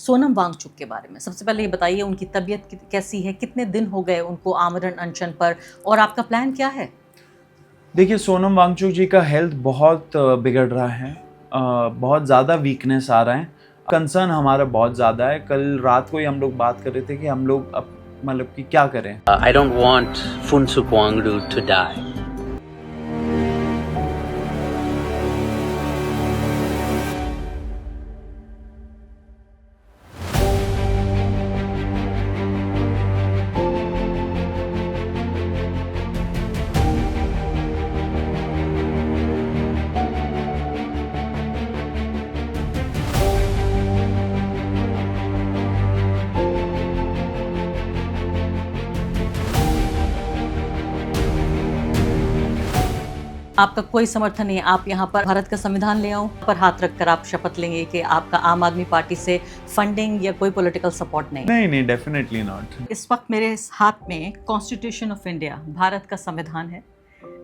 सोनम वांगचुक के बारे में सबसे पहले ये बताइए, उनकी तबीयत कैसी है, कितने दिन हो गए उनको आमरण अनशन पर, और आपका प्लान क्या है? देखिए, सोनम वांगचुक जी का हेल्थ बहुत बिगड़ रहा है। बहुत ज़्यादा वीकनेस आ रहा है। कंसर्न हमारा बहुत ज़्यादा है। कल रात को ही हम लोग बात कर रहे थे कि हम लोग अब मतलब कि क्या करें। I don't want Funsuk Wangdu to die. आपका कोई समर्थन नहीं है, आप यहाँ पर भारत का संविधान ले आओ पर हाथ रखकर आप शपथ लेंगे कि आपका आम आदमी पार्टी से फंडिंग या कोई पॉलिटिकल सपोर्ट नहीं? नहीं, डेफिनेटली नॉट। इस वक्त मेरे हाथ में कॉन्स्टिट्यूशन ऑफ इंडिया, भारत का संविधान है।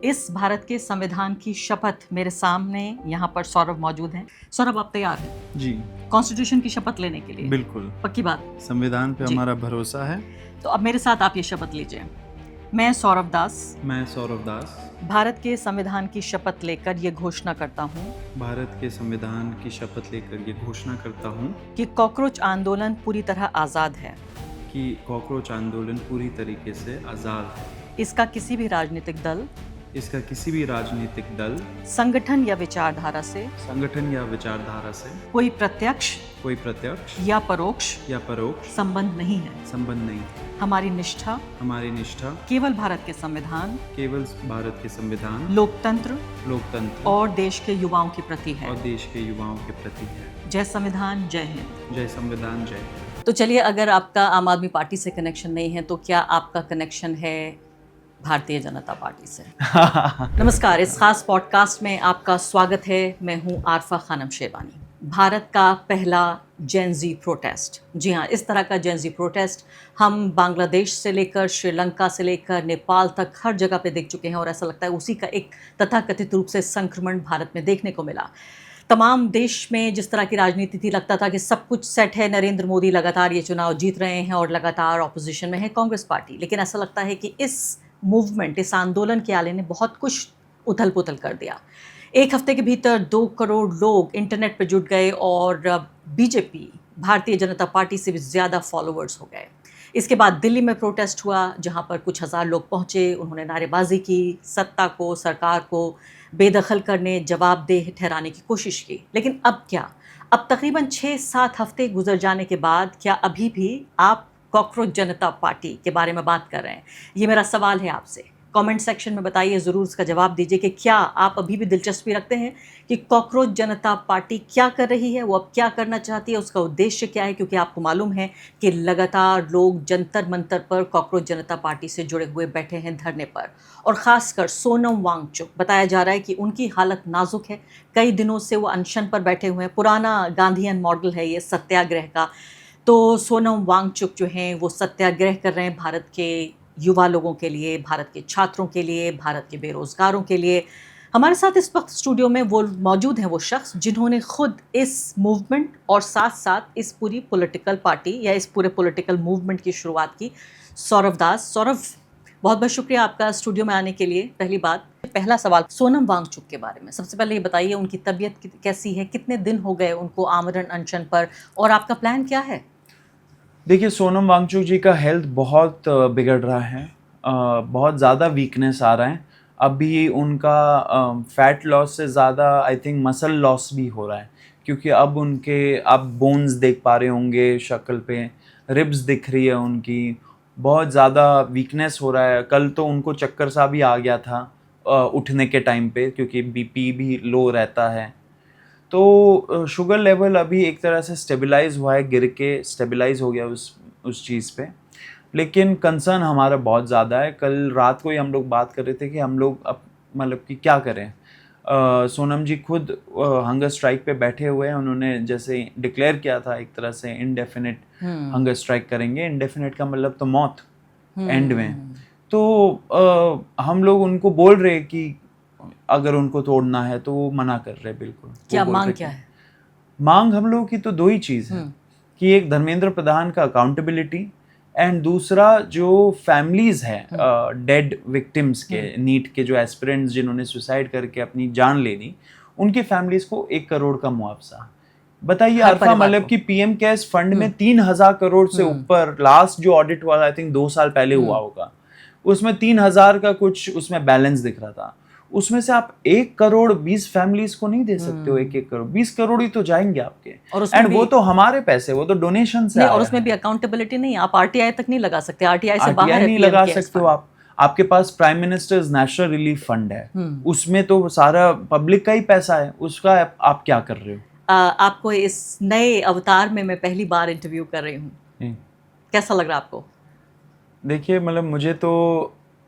इस भारत के संविधान की शपथ मेरे सामने यहाँ पर सौरभ मौजूद हैं। सौरभ, आप तैयार हैं जी कॉन्स्टिट्यूशन की शपथ लेने के लिए? बिल्कुल, पक्की बात? संविधान पे जी। हमारा भरोसा है। तो अब मेरे साथ आप ये शपथ लीजिए। मैं सौरभ दास मैं सौरभ दास भारत के संविधान की शपथ लेकर ये घोषणा करता हूँ भारत के संविधान की शपथ लेकर ये घोषणा करता हूँ कि कॉकरोच आंदोलन पूरी तरह आज़ाद है। कि कॉकरोच आंदोलन पूरी तरीके से आज़ाद है। इसका किसी भी राजनीतिक दल, इसका किसी भी राजनीतिक दल, संगठन या विचारधारा से संगठन या विचारधारा से कोई प्रत्यक्ष कोई प्रत्यक्ष या परोक्ष या परोक्ष संबंध नहीं है। संबंध नहीं है। हमारी निष्ठा हमारी निष्ठा केवल भारत के संविधान, केवल भारत के संविधान, लोकतंत्र लोकतंत्र और देश के युवाओं के प्रति है। और देश के युवाओं के प्रति है। जय संविधान, जय हिंद। जय संविधान, जय। तो चलिए, अगर आपका आम आदमी पार्टी से कनेक्शन नहीं है तो क्या आपका कनेक्शन है भारतीय जनता पार्टी से? नमस्कार, इस खास पॉडकास्ट में आपका स्वागत है। मैं हूं आरफा खानम शेरवानी। भारत का पहला जेनजी प्रोटेस्ट, जी हाँ, इस तरह का जेनजी प्रोटेस्ट हम बांग्लादेश से लेकर श्रीलंका से लेकर नेपाल तक हर जगह पे देख चुके हैं, और ऐसा लगता है उसी का एक तथाकथित रूप से संक्रमण भारत में देखने को मिला। तमाम देश में जिस तरह की राजनीति थी, लगता था कि सब कुछ सेट है, नरेंद्र मोदी लगातार ये चुनाव जीत रहे हैं और लगातार ऑपोजिशन में है कांग्रेस पार्टी। लेकिन ऐसा लगता है कि इस मूवमेंट, इस आंदोलन के आले ने बहुत कुछ उथल पुथल कर दिया। एक हफ्ते के भीतर 2 करोड़ लोग इंटरनेट पर जुट गए और बीजेपी, भारतीय जनता पार्टी से भी ज़्यादा फॉलोअर्स हो गए। इसके बाद दिल्ली में प्रोटेस्ट हुआ, जहां पर कुछ हज़ार लोग पहुंचे। उन्होंने नारेबाजी की, सत्ता को, सरकार को बेदखल करने, जवाबदेह ठहराने की कोशिश की। लेकिन अब क्या? अब तकरीबन 6-7 हफ्ते गुजर जाने के बाद क्या अभी भी आप कॉकरोच जनता पार्टी के बारे में बात कर रहे हैं? ये मेरा सवाल है आपसे। कमेंट सेक्शन में बताइए, ज़रूर इसका जवाब दीजिए कि क्या आप अभी भी दिलचस्पी रखते हैं कि कॉकरोच जनता पार्टी क्या कर रही है, वो अब क्या करना चाहती है, उसका उद्देश्य क्या है? क्योंकि आपको मालूम है कि लगातार लोग जंतर मंतर पर कॉकरोच जनता पार्टी से जुड़े हुए बैठे हैं धरने पर, और ख़ासकर सोनम वांगचुक, बताया जा रहा है कि उनकी हालत नाजुक है। कई दिनों से वो अनशन पर बैठे हुए हैं। पुराना गांधीयन मॉडल है ये सत्याग्रह का। तो सोनम वांगचुक जो हैं वो सत्याग्रह कर रहे हैं भारत के युवा लोगों के लिए, भारत के छात्रों के लिए, भारत के बेरोज़गारों के लिए। हमारे साथ इस वक्त स्टूडियो में वो मौजूद हैं, वो शख्स जिन्होंने खुद इस मूवमेंट और साथ साथ इस पूरी पॉलिटिकल पार्टी या इस पूरे पॉलिटिकल मूवमेंट की शुरुआत की। सौरभ दास। सौरभ, बहुत बहुत शुक्रिया आपका स्टूडियो में आने के लिए। पहली बात, पहला सवाल सोनम वांगचुक के बारे में सबसे पहले ये बताइए, उनकी तबीयत कैसी है, कितने दिन हो गए उनको आमरण अनशन पर, और आपका प्लान क्या है? देखिए, सोनम वांगचुक जी का हेल्थ बहुत बिगड़ रहा है। बहुत ज़्यादा वीकनेस आ रहा है। अभी उनका फैट लॉस से ज़्यादा आई थिंक मसल लॉस भी हो रहा है, क्योंकि अब उनके आप बोन्स देख पा रहे होंगे शक्ल पे, रिब्स दिख रही है उनकी। बहुत ज़्यादा वीकनेस हो रहा है। कल तो उनको चक्कर सा भी आ गया था उठने के टाइम पे, क्योंकि बीपी भी लो रहता है। तो शुगर लेवल अभी एक तरह से स्टेबलाइज हुआ है, गिर के स्टेबलाइज हो गया उस चीज़ पे। लेकिन कंसर्न हमारा बहुत ज़्यादा है। कल रात को ही हम लोग बात कर रहे थे कि हम लोग अब मतलब कि क्या करें। सोनम जी खुद हंगर स्ट्राइक पे बैठे हुए हैं। उन्होंने जैसे डिक्लेयर किया था एक तरह से इनडेफिनिट हंगर स्ट्राइक करेंगे। इनडेफिनिट का मतलब तो मौत एंड में। तो हम लोग उनको बोल रहे हैं कि अगर उनको तोड़ना है तो वो मना कर रहे हैं बिल्कुल। क्या मांग क्या है? मांग हम लोगों की तो 2 ही चीज़ है कि एक धर्मेंद्र प्रधान का अकाउंटेबिलिटी, एंड दूसरा जो फैमिलीज़ हैं डेड विक्टिम्स के, नीट के जो एस्पिरेंट्स जिन्होंने सुसाइड करके अपनी जान ले ली, उनकी फैमिलीज़ को 1 करोड़ का मुआवजा। बताइए हर अरफा, परिवार मतलब को। कि पीएम केयर्स फंड में 3,000 करोड़ से ऊपर, लास्ट जो ऑडिट हुआ आई थिंक 2 साल पहले हुआ होगा, उसमें 3,000 का कुछ उसमें बैलेंस दिख रहा था। उसमें से आप 1 करोड़ 20 फैमिलीज को नहीं दे सकते हो। 1-1 करोड़ 20 करोड़ ही तो जाएंगे आपके, और उसमें एंड वो भी- तो हमारे पैसे, वो तो डोनेशन से नहीं, आया और उसमें है। भी अकाउंटेबिलिटी नहीं, आप आरटीआई तक नहीं लगा सकते, आरटीआई से बाहर आरटीआई है नहीं PM लगा केयर्स सकते हो फंड। आप। आपके पास prime minister's national relief fund है, उसमें तो सारा पब्लिक का ही पैसा है, उसका आप क्या कर रहे हो? आपको इस नए अवतार में मैं पहली बार इंटरव्यू कर रही हूँ, कैसा लग रहा है आपको? देखिए, मतलब मुझे तो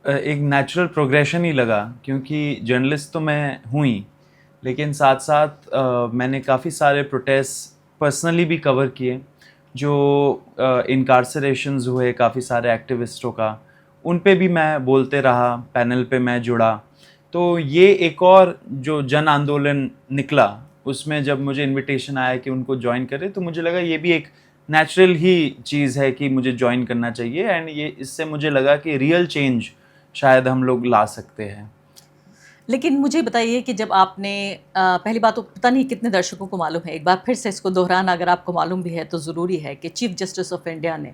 एक नेचुरल प्रोग्रेशन ही लगा, क्योंकि जर्नलिस्ट तो मैं हूँ ही, लेकिन साथ साथ मैंने काफ़ी सारे प्रोटेस्ट पर्सनली भी कवर किए, जो इनकार्सरेशंस हुए काफ़ी सारे एक्टिविस्टों का, उन पे भी मैं बोलते रहा, पैनल पे मैं जुड़ा। तो ये एक और जो जन आंदोलन निकला, उसमें जब मुझे इनविटेशन आया कि उनको ज्वाइन करें, तो मुझे लगा ये भी एक नेचुरल ही चीज़ है कि मुझे ज्वाइन करना चाहिए, एंड ये इससे मुझे लगा कि रियल चेंज शायद हम लोग ला सकते हैं। लेकिन मुझे बताइए कि जब आपने पहली बात तो पता नहीं कितने दर्शकों को मालूम है, एक बार फिर से इसको दोहराना अगर आपको मालूम भी है तो ज़रूरी है, कि चीफ जस्टिस ऑफ इंडिया ने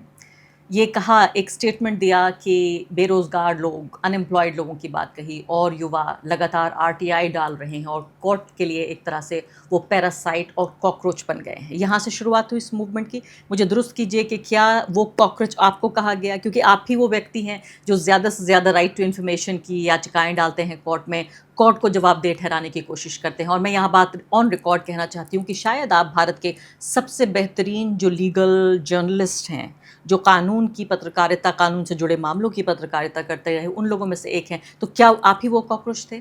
ये कहा, एक स्टेटमेंट दिया कि बेरोज़गार लोग, अनएम्प्लॉयड लोगों की बात कही, और युवा लगातार आरटीआई डाल रहे हैं और कोर्ट के लिए एक तरह से वो पैरासाइट और कॉकरोच बन गए हैं। यहाँ से शुरुआत हुई इस मूवमेंट की। मुझे दुरुस्त कीजिए कि क्या वो कॉकरोच आपको कहा गया, क्योंकि आप ही वो व्यक्ति हैं जो ज़्यादा से ज़्यादा राइट टू इन्फॉर्मेशन की याचिकाएँ डालते हैं कोर्ट में, कोर्ट को जवाबदेह ठहराने की कोशिश करते हैं। और मैं यहाँ बात ऑन रिकॉर्ड कहना चाहती हूँ कि शायद आप भारत के सबसे बेहतरीन जो लीगल जर्नलिस्ट हैं, जो कानून की पत्रकारिता, कानून से जुड़े मामलों की पत्रकारिता करते रहे, उन लोगों में से एक हैं। तो क्या आप ही वो कॉकरोच थे?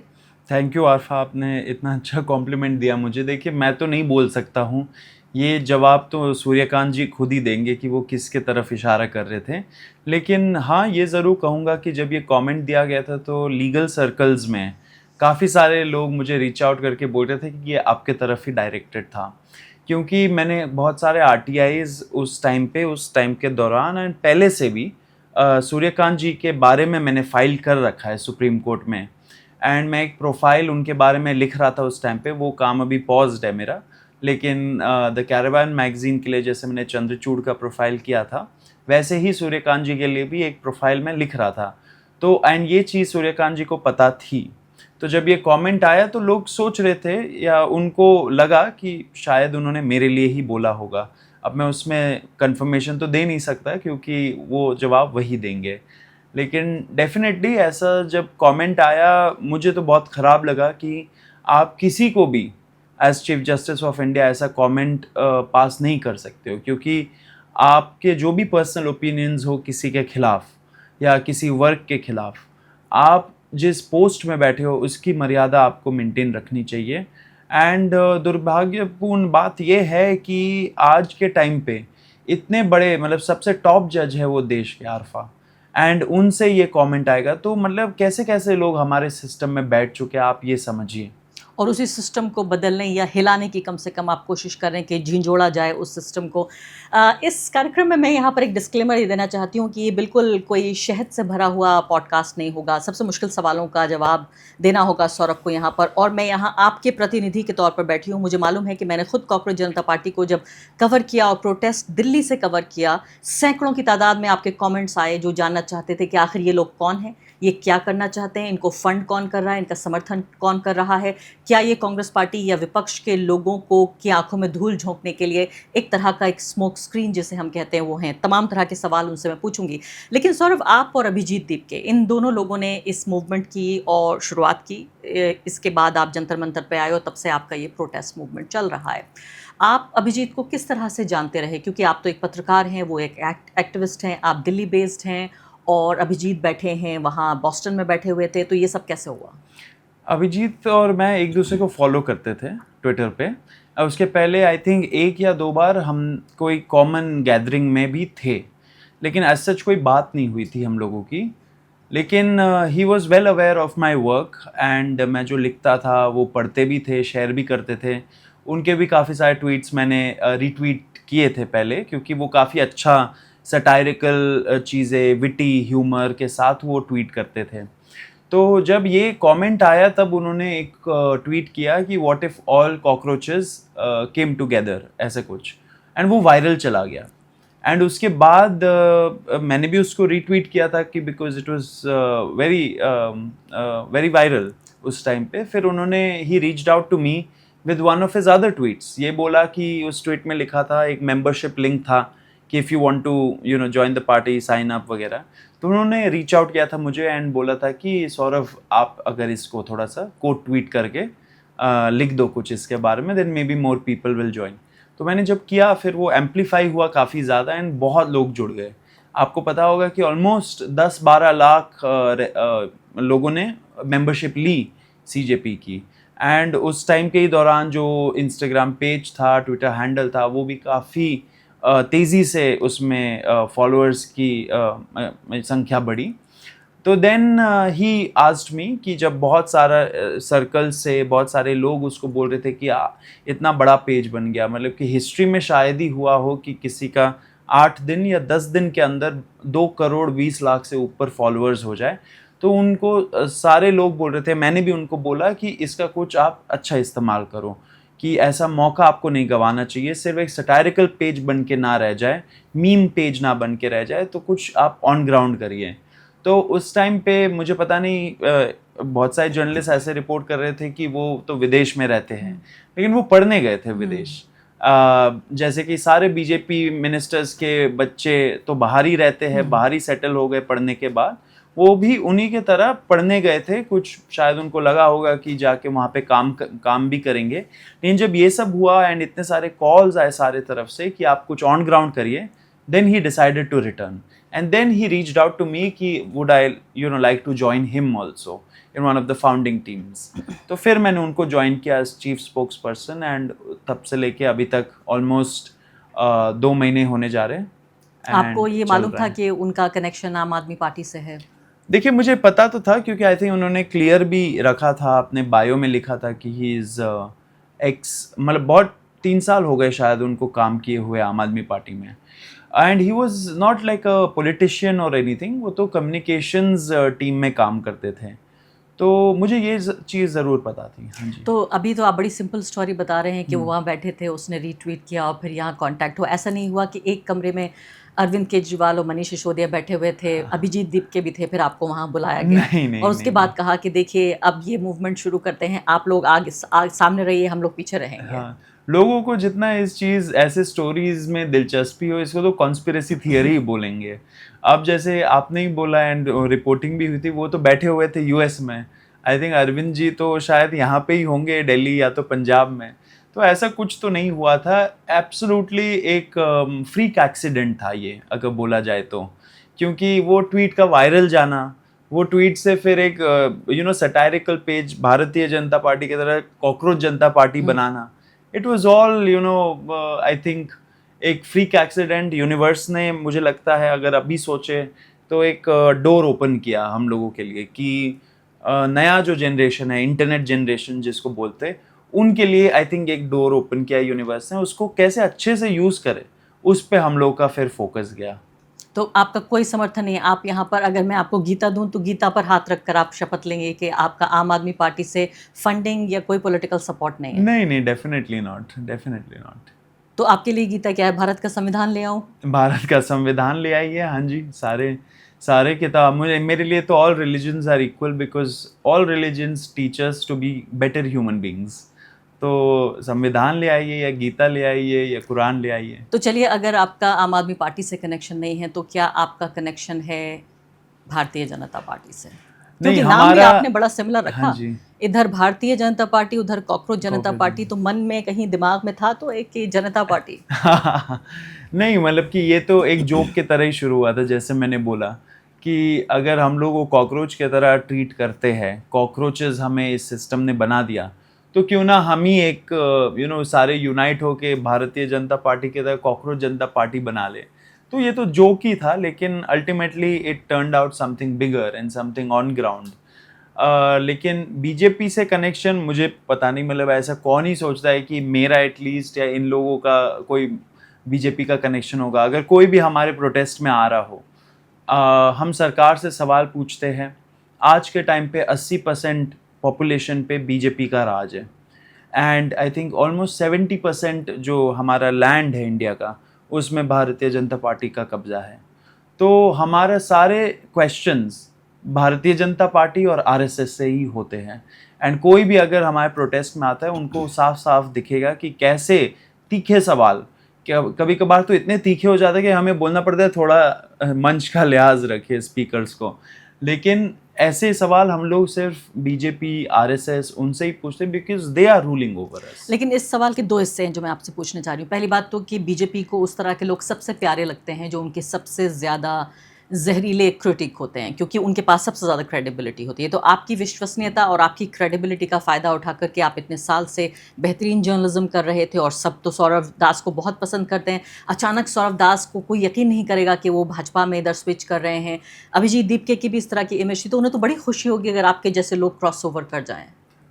थैंक यू आरफा, आपने इतना अच्छा कॉम्प्लीमेंट दिया मुझे। देखिए, मैं तो नहीं बोल सकता हूँ, ये जवाब तो सूर्यकांत जी खुद ही देंगे कि वो किसके तरफ इशारा कर रहे थे। लेकिन हाँ, ये ज़रूर कहूँगा कि जब ये कमेंट दिया गया था तो लीगल सर्कल्स में काफ़ी सारे लोग मुझे रीच आउट करके बोल रहे थे कि ये आपके तरफ ही डायरेक्टेड था, क्योंकि मैंने बहुत सारे आरटीआईज़ उस टाइम के दौरान एंड पहले से भी सूर्यकांत जी के बारे में मैंने फाइल कर रखा है सुप्रीम कोर्ट में, एंड मैं एक प्रोफाइल उनके बारे में लिख रहा था उस टाइम पे। वो काम अभी पॉज्ड है मेरा, लेकिन द कैरावान मैगज़ीन के लिए जैसे मैंने चंद्रचूड़ का प्रोफाइल किया था, वैसे ही सूर्यकांत जी के लिए भी एक प्रोफाइल मैं लिख रहा था। तो एंड ये चीज़ सूर्यकांत जी को पता थी। तो जब ये कमेंट आया तो लोग सोच रहे थे, या उनको लगा कि शायद उन्होंने मेरे लिए ही बोला होगा। अब मैं उसमें कंफर्मेशन तो दे नहीं सकता, क्योंकि वो जवाब वही देंगे। लेकिन डेफिनेटली ऐसा जब कमेंट आया, मुझे तो बहुत ख़राब लगा कि आप किसी को भी as chief justice of India ऐसा कमेंट पास नहीं कर सकते हो, क्योंकि आपके जो भी पर्सनल ओपिनियंस हो किसी के खिलाफ या किसी वर्क के खिलाफ, आप जिस पोस्ट में बैठे हो उसकी मर्यादा आपको मेंटेन रखनी चाहिए। एंड दुर्भाग्यपूर्ण बात यह है कि आज के टाइम पे इतने बड़े, मतलब सबसे टॉप जज है वो देश के, आरफा, एंड उनसे ये कमेंट आएगा, तो मतलब कैसे कैसे लोग हमारे सिस्टम में बैठ चुके हैं, आप ये समझिए। और उसी सिस्टम को बदलने या हिलाने की कम से कम आप कोशिश करें कि झिंझोड़ा जाए उस सिस्टम को। इस कार्यक्रम में मैं यहाँ पर एक डिस्क्लेमर ही देना चाहती हूँ कि ये बिल्कुल कोई शहद से भरा हुआ पॉडकास्ट नहीं होगा। सबसे मुश्किल सवालों का जवाब देना होगा सौरभ को यहाँ पर, और मैं यहाँ आपके प्रतिनिधि के तौर पर बैठी हूँ। मुझे मालूम है कि मैंने खुद कॉकरोच जनता पार्टी को जब कवर किया और प्रोटेस्ट दिल्ली से कवर किया, सैकड़ों की तादाद में आपके कॉमेंट्स आए जो जानना चाहते थे कि आखिर ये लोग कौन हैं, ये क्या करना चाहते हैं, इनको फंड कौन कर रहा है, इनका समर्थन कौन कर रहा है, क्या ये कांग्रेस पार्टी या विपक्ष के लोगों को की आंखों में धूल झोंकने के लिए एक तरह का एक स्मोक स्क्रीन जिसे हम कहते हैं वो हैं। तमाम तरह के सवाल उनसे मैं पूछूंगी। लेकिन सौरभ, आप और अभिजीत दीपके, इन दोनों लोगों ने इस मूवमेंट की और शुरुआत की, इसके बाद आप जंतर मंतर पे आए हो, तब से आपका ये प्रोटेस्ट मूवमेंट चल रहा है। आप अभिजीत को किस तरह से जानते रहे, क्योंकि आप तो एक पत्रकार हैं, वो एक एक्टिविस्ट हैं, आप दिल्ली बेस्ड हैं, और अभिजीत बैठे हैं वहाँ बॉस्टन में बैठे हुए थे, तो ये सब कैसे हुआ? अभिजीत और मैं एक दूसरे को फॉलो करते थे ट्विटर पे, और उसके पहले आई थिंक 1 या 2 बार हम कोई कॉमन गैदरिंग में भी थे, लेकिन एज सच कोई बात नहीं हुई थी हम लोगों की। लेकिन he was well aware of my work, and मैं जो लिखता था वो पढ़ते भी थे, शेयर भी करते थे। उनके भी काफ़ी सारे ट्वीट्स मैंने रीट्वीट किए थे पहले, क्योंकि वो काफ़ी अच्छा सटायरिकल चीज़ें, विटी ह्यूमर के साथ वो ट्वीट करते थे। तो जब ये कमेंट आया तब उन्होंने एक ट्वीट किया कि what if all cockroaches came together, ऐसे कुछ, एंड वो वायरल चला गया। एंड उसके बाद मैंने भी उसको रीट्वीट किया था कि because it was very viral उस टाइम पे। फिर उन्होंने ही reached out to me with one of his other tweets. ये बोला कि उस ट्वीट में लिखा था, एक मेंबरशिप लिंक था कि if you want to join the party, sign up वगैरह। तो उन्होंने रीच आउट किया था मुझे एंड बोला था कि सौरभ, आप अगर इसको थोड़ा सा कोट ट्वीट करके लिख दो कुछ इसके बारे में, then maybe more people will join. तो मैंने जब किया फिर वो एम्पलीफाई हुआ काफ़ी ज़्यादा एंड बहुत लोग जुड़ गए। आपको पता होगा कि ऑलमोस्ट 10-12 लाख लोगों ने मेंबरशिप ली सीजेपी की। एंड उस टाइम के ही दौरान जो इंस्टाग्राम पेज था, ट्विटर हैंडल था, वो भी काफ़ी तेज़ी से उसमें फॉलोअर्स की संख्या बढ़ी। तो देन ही आस्क्ड मी कि जब बहुत सारा सर्कल से बहुत सारे लोग उसको बोल रहे थे कि इतना बड़ा पेज बन गया, मतलब कि हिस्ट्री में शायद ही हुआ हो कि किसी का 8 दिन या 10 दिन के अंदर 2 करोड़ 20 लाख से ऊपर फॉलोअर्स हो जाए। तो उनको सारे लोग बोल रहे थे, मैंने भी उनको बोला कि इसका कुछ आप अच्छा इस्तेमाल करो, कि ऐसा मौका आपको नहीं गंवाना चाहिए। सिर्फ एक सटायरिकल पेज बन के ना रह जाए, मीम पेज ना बन के रह जाए, तो कुछ आप ऑन ग्राउंड करिए। तो उस टाइम पे मुझे पता नहीं, बहुत सारे जर्नलिस्ट ऐसे रिपोर्ट कर रहे थे कि वो तो विदेश में रहते हैं, लेकिन वो पढ़ने गए थे विदेश। जैसे कि सारे बीजेपी मिनिस्टर्स के बच्चे तो बाहर ही रहते हैं, बाहर ही सेटल हो गए पढ़ने के बाद, वो भी उन्हीं के तरह पढ़ने गए थे। कुछ शायद उनको लगा होगा कि जाके वहाँ पे काम भी करेंगे। लेकिन जब ये सब हुआ एंड इतने सारे कॉल्स आए सारे तरफ से कि आप कुछ ऑन ग्राउंड करिए, then he decided to return and then he reached out to me कि would I like to join him also in one of the founding teams. तो फिर मैंने उनको ज्वाइन किया as chief spokesperson and तब से लेके अभी तक ऑलमोस्ट 2 महीने होने जा रहे हैं। आपको ये मालूम था कि उनका कनेक्शन आम आदमी पार्टी से है? देखिए, मुझे पता तो था, क्योंकि आई थिंक उन्होंने क्लियर भी रखा था, अपने बायो में लिखा था कि ही इज़ एक्स, मतलब बहुत 3 साल हो गए शायद उनको काम किए हुए आम आदमी पार्टी में। And he was not like a politician और एनीथिंग, वो तो कम्युनिकेशंस टीम में काम करते थे। तो मुझे ये चीज़ ज़रूर पता थी। हाँ जी। तो अभी तो आप बड़ी सिंपल स्टोरी बता रहे हैं कि वो वहाँ बैठे थे, उसने रीट्वीट किया और फिर यहाँ कांटेक्ट हुआ। ऐसा नहीं हुआ कि एक कमरे में अरविंद केजरीवाल और मनीष सिसोदिया बैठे हुए थे, अभिजीत दीप के भी थे, फिर आपको वहाँ बुलाया गया नहीं, और उसके बाद कहा कि देखिए अब ये मूवमेंट शुरू करते हैं, आप लोग आगे सामने रहिए, हम लोग पीछे रहेंगे? हाँ, लोगों को जितना इस चीज़, ऐसे स्टोरीज में दिलचस्पी हो, इसको तो कॉन्स्पिरेसी थियरी ही बोलेंगे। अब जैसे आपने ही बोला एंड रिपोर्टिंग भी हुई थी, वो तो बैठे हुए थे यूएस में। आई थिंक अरविंद जी तो शायद यहाँ पे ही होंगे, दिल्ली या तो पंजाब में। तो ऐसा कुछ तो नहीं हुआ था। एब्सोल्युटली एक फ्रीक एक्सीडेंट था ये, अगर बोला जाए तो, क्योंकि वो ट्वीट का वायरल जाना, वो ट्वीट से फिर एक सटायरिकल पेज भारतीय जनता पार्टी की तरह cockroach Janata party banana, it was all I think एक फ्रीक एक्सीडेंट। यूनिवर्स ने, मुझे लगता है अगर अभी सोचे तो, एक डोर ओपन किया हम लोगों के लिए कि नया जो जनरेशन है, इंटरनेट जनरेशन जिसको बोलते, उनके लिए आई थिंक एक डोर ओपन किया यूनिवर्स ने। उसको कैसे अच्छे से यूज़ करे, उस पे हम लोग का फिर फोकस गया। तो आपका कोई समर्थन नहीं है? आप यहाँ पर, अगर मैं आपको गीता दूं तो गीता पर हाथ रखकर आप शपथ लेंगे कि आपका आम आदमी पार्टी से फंडिंग या कोई पॉलिटिकल सपोर्ट नहीं है? नहीं, डेफिनेटली नॉट, डेफिनेटली नॉट। तो आपके लिए गीता क्या है? भारत का संविधान ले आऊं? भारत का संविधान ले आइए। हाँ जी, सारे किताब, मेरे लिए तो all religions are equal, because all religions teach us to be better human beings. तो संविधान ले आइए या गीता ले आइए या कुरान ले आइए। तो चलिए, अगर आपका आम आदमी पार्टी से कनेक्शन नहीं है तो क्या आपका कनेक्शन है भारतीय जनता पार्टी से? क्योंकि नाम भी आपने बड़ा सिमिलर रखा। हाँ जी। इधर भारतीय जनता पार्टी, उधर कॉकरोच जनता पार्टी, तो मन में कहीं दिमाग में था तो एक ही जनता पार्टी? नहीं, मतलब कि ये तो एक जोक की तरह ही शुरू हुआ था। जैसे मैंने बोला कि अगर हम लोग को कॉकरोच की तरह ट्रीट करते हैं, कॉकरोचेस हमें इस सिस्टम ने बना दिया, तो क्यों ना हम ही एक सारे यूनाइट होके भारतीय जनता पार्टी की तरह कॉकरोच जनता पार्टी बना ले। तो ये तो जोक ही था, लेकिन ultimately it turned out something bigger and something on ground. लेकिन बीजेपी से कनेक्शन मुझे पता नहीं, मतलब ऐसा कौन ही सोचता है कि मेरा एटलीस्ट या इन लोगों का कोई बीजेपी का कनेक्शन होगा। अगर कोई भी हमारे प्रोटेस्ट में आ रहा हो, हम सरकार से सवाल पूछते हैं। आज के टाइम पे 80% पॉपुलेशन पे बीजेपी का राज है, एंड आई थिंक ऑलमोस्ट 70% जो हमारा लैंड है इंडिया का, उसमें भारतीय जनता पार्टी का कब्जा है। तो हमारे सारे क्वेश्चंस भारतीय जनता पार्टी और आरएसएस से ही होते हैं, एंड कोई भी अगर हमारे प्रोटेस्ट में आता है उनको साफ साफ दिखेगा कि कैसे तीखे सवाल, कभी कभार तो इतने तीखे हो जाते हैं कि हमें बोलना पड़ता है थोड़ा मंच का लिहाज रखे स्पीकर्स को, लेकिन ऐसे सवाल हम लोग सिर्फ बीजेपी आरएसएस उनसे ही पूछते हैं, because they are ruling over us. लेकिन इस सवाल के दो हिस्से हैं जो मैं आपसे पूछना चाह रही हूँ। पहली बात तो कि बीजेपी को उस तरह के लोग सबसे प्यारे लगते हैं जो उनके सबसे ज़्यादा जहरीले क्रिटिक होते हैं, क्योंकि उनके पास सबसे ज़्यादा क्रेडिबिलिटी होती है। तो आपकी विश्वसनीयता और आपकी क्रेडिबिलिटी का फ़ायदा उठा करके आप इतने साल से बेहतरीन जर्नलिज्म कर रहे थे और सब तो सौरभ दास को बहुत पसंद करते हैं। अचानक सौरभ दास को कोई यकीन नहीं करेगा कि वो भाजपा में इधर स्विच कर रहे हैं। अभिजीत दीपके की भी इस तरह की इमेज थी, तो उन्हें तो बड़ी खुशी होगी अगर आपके जैसे लोग क्रॉस ओवर कर जाएं।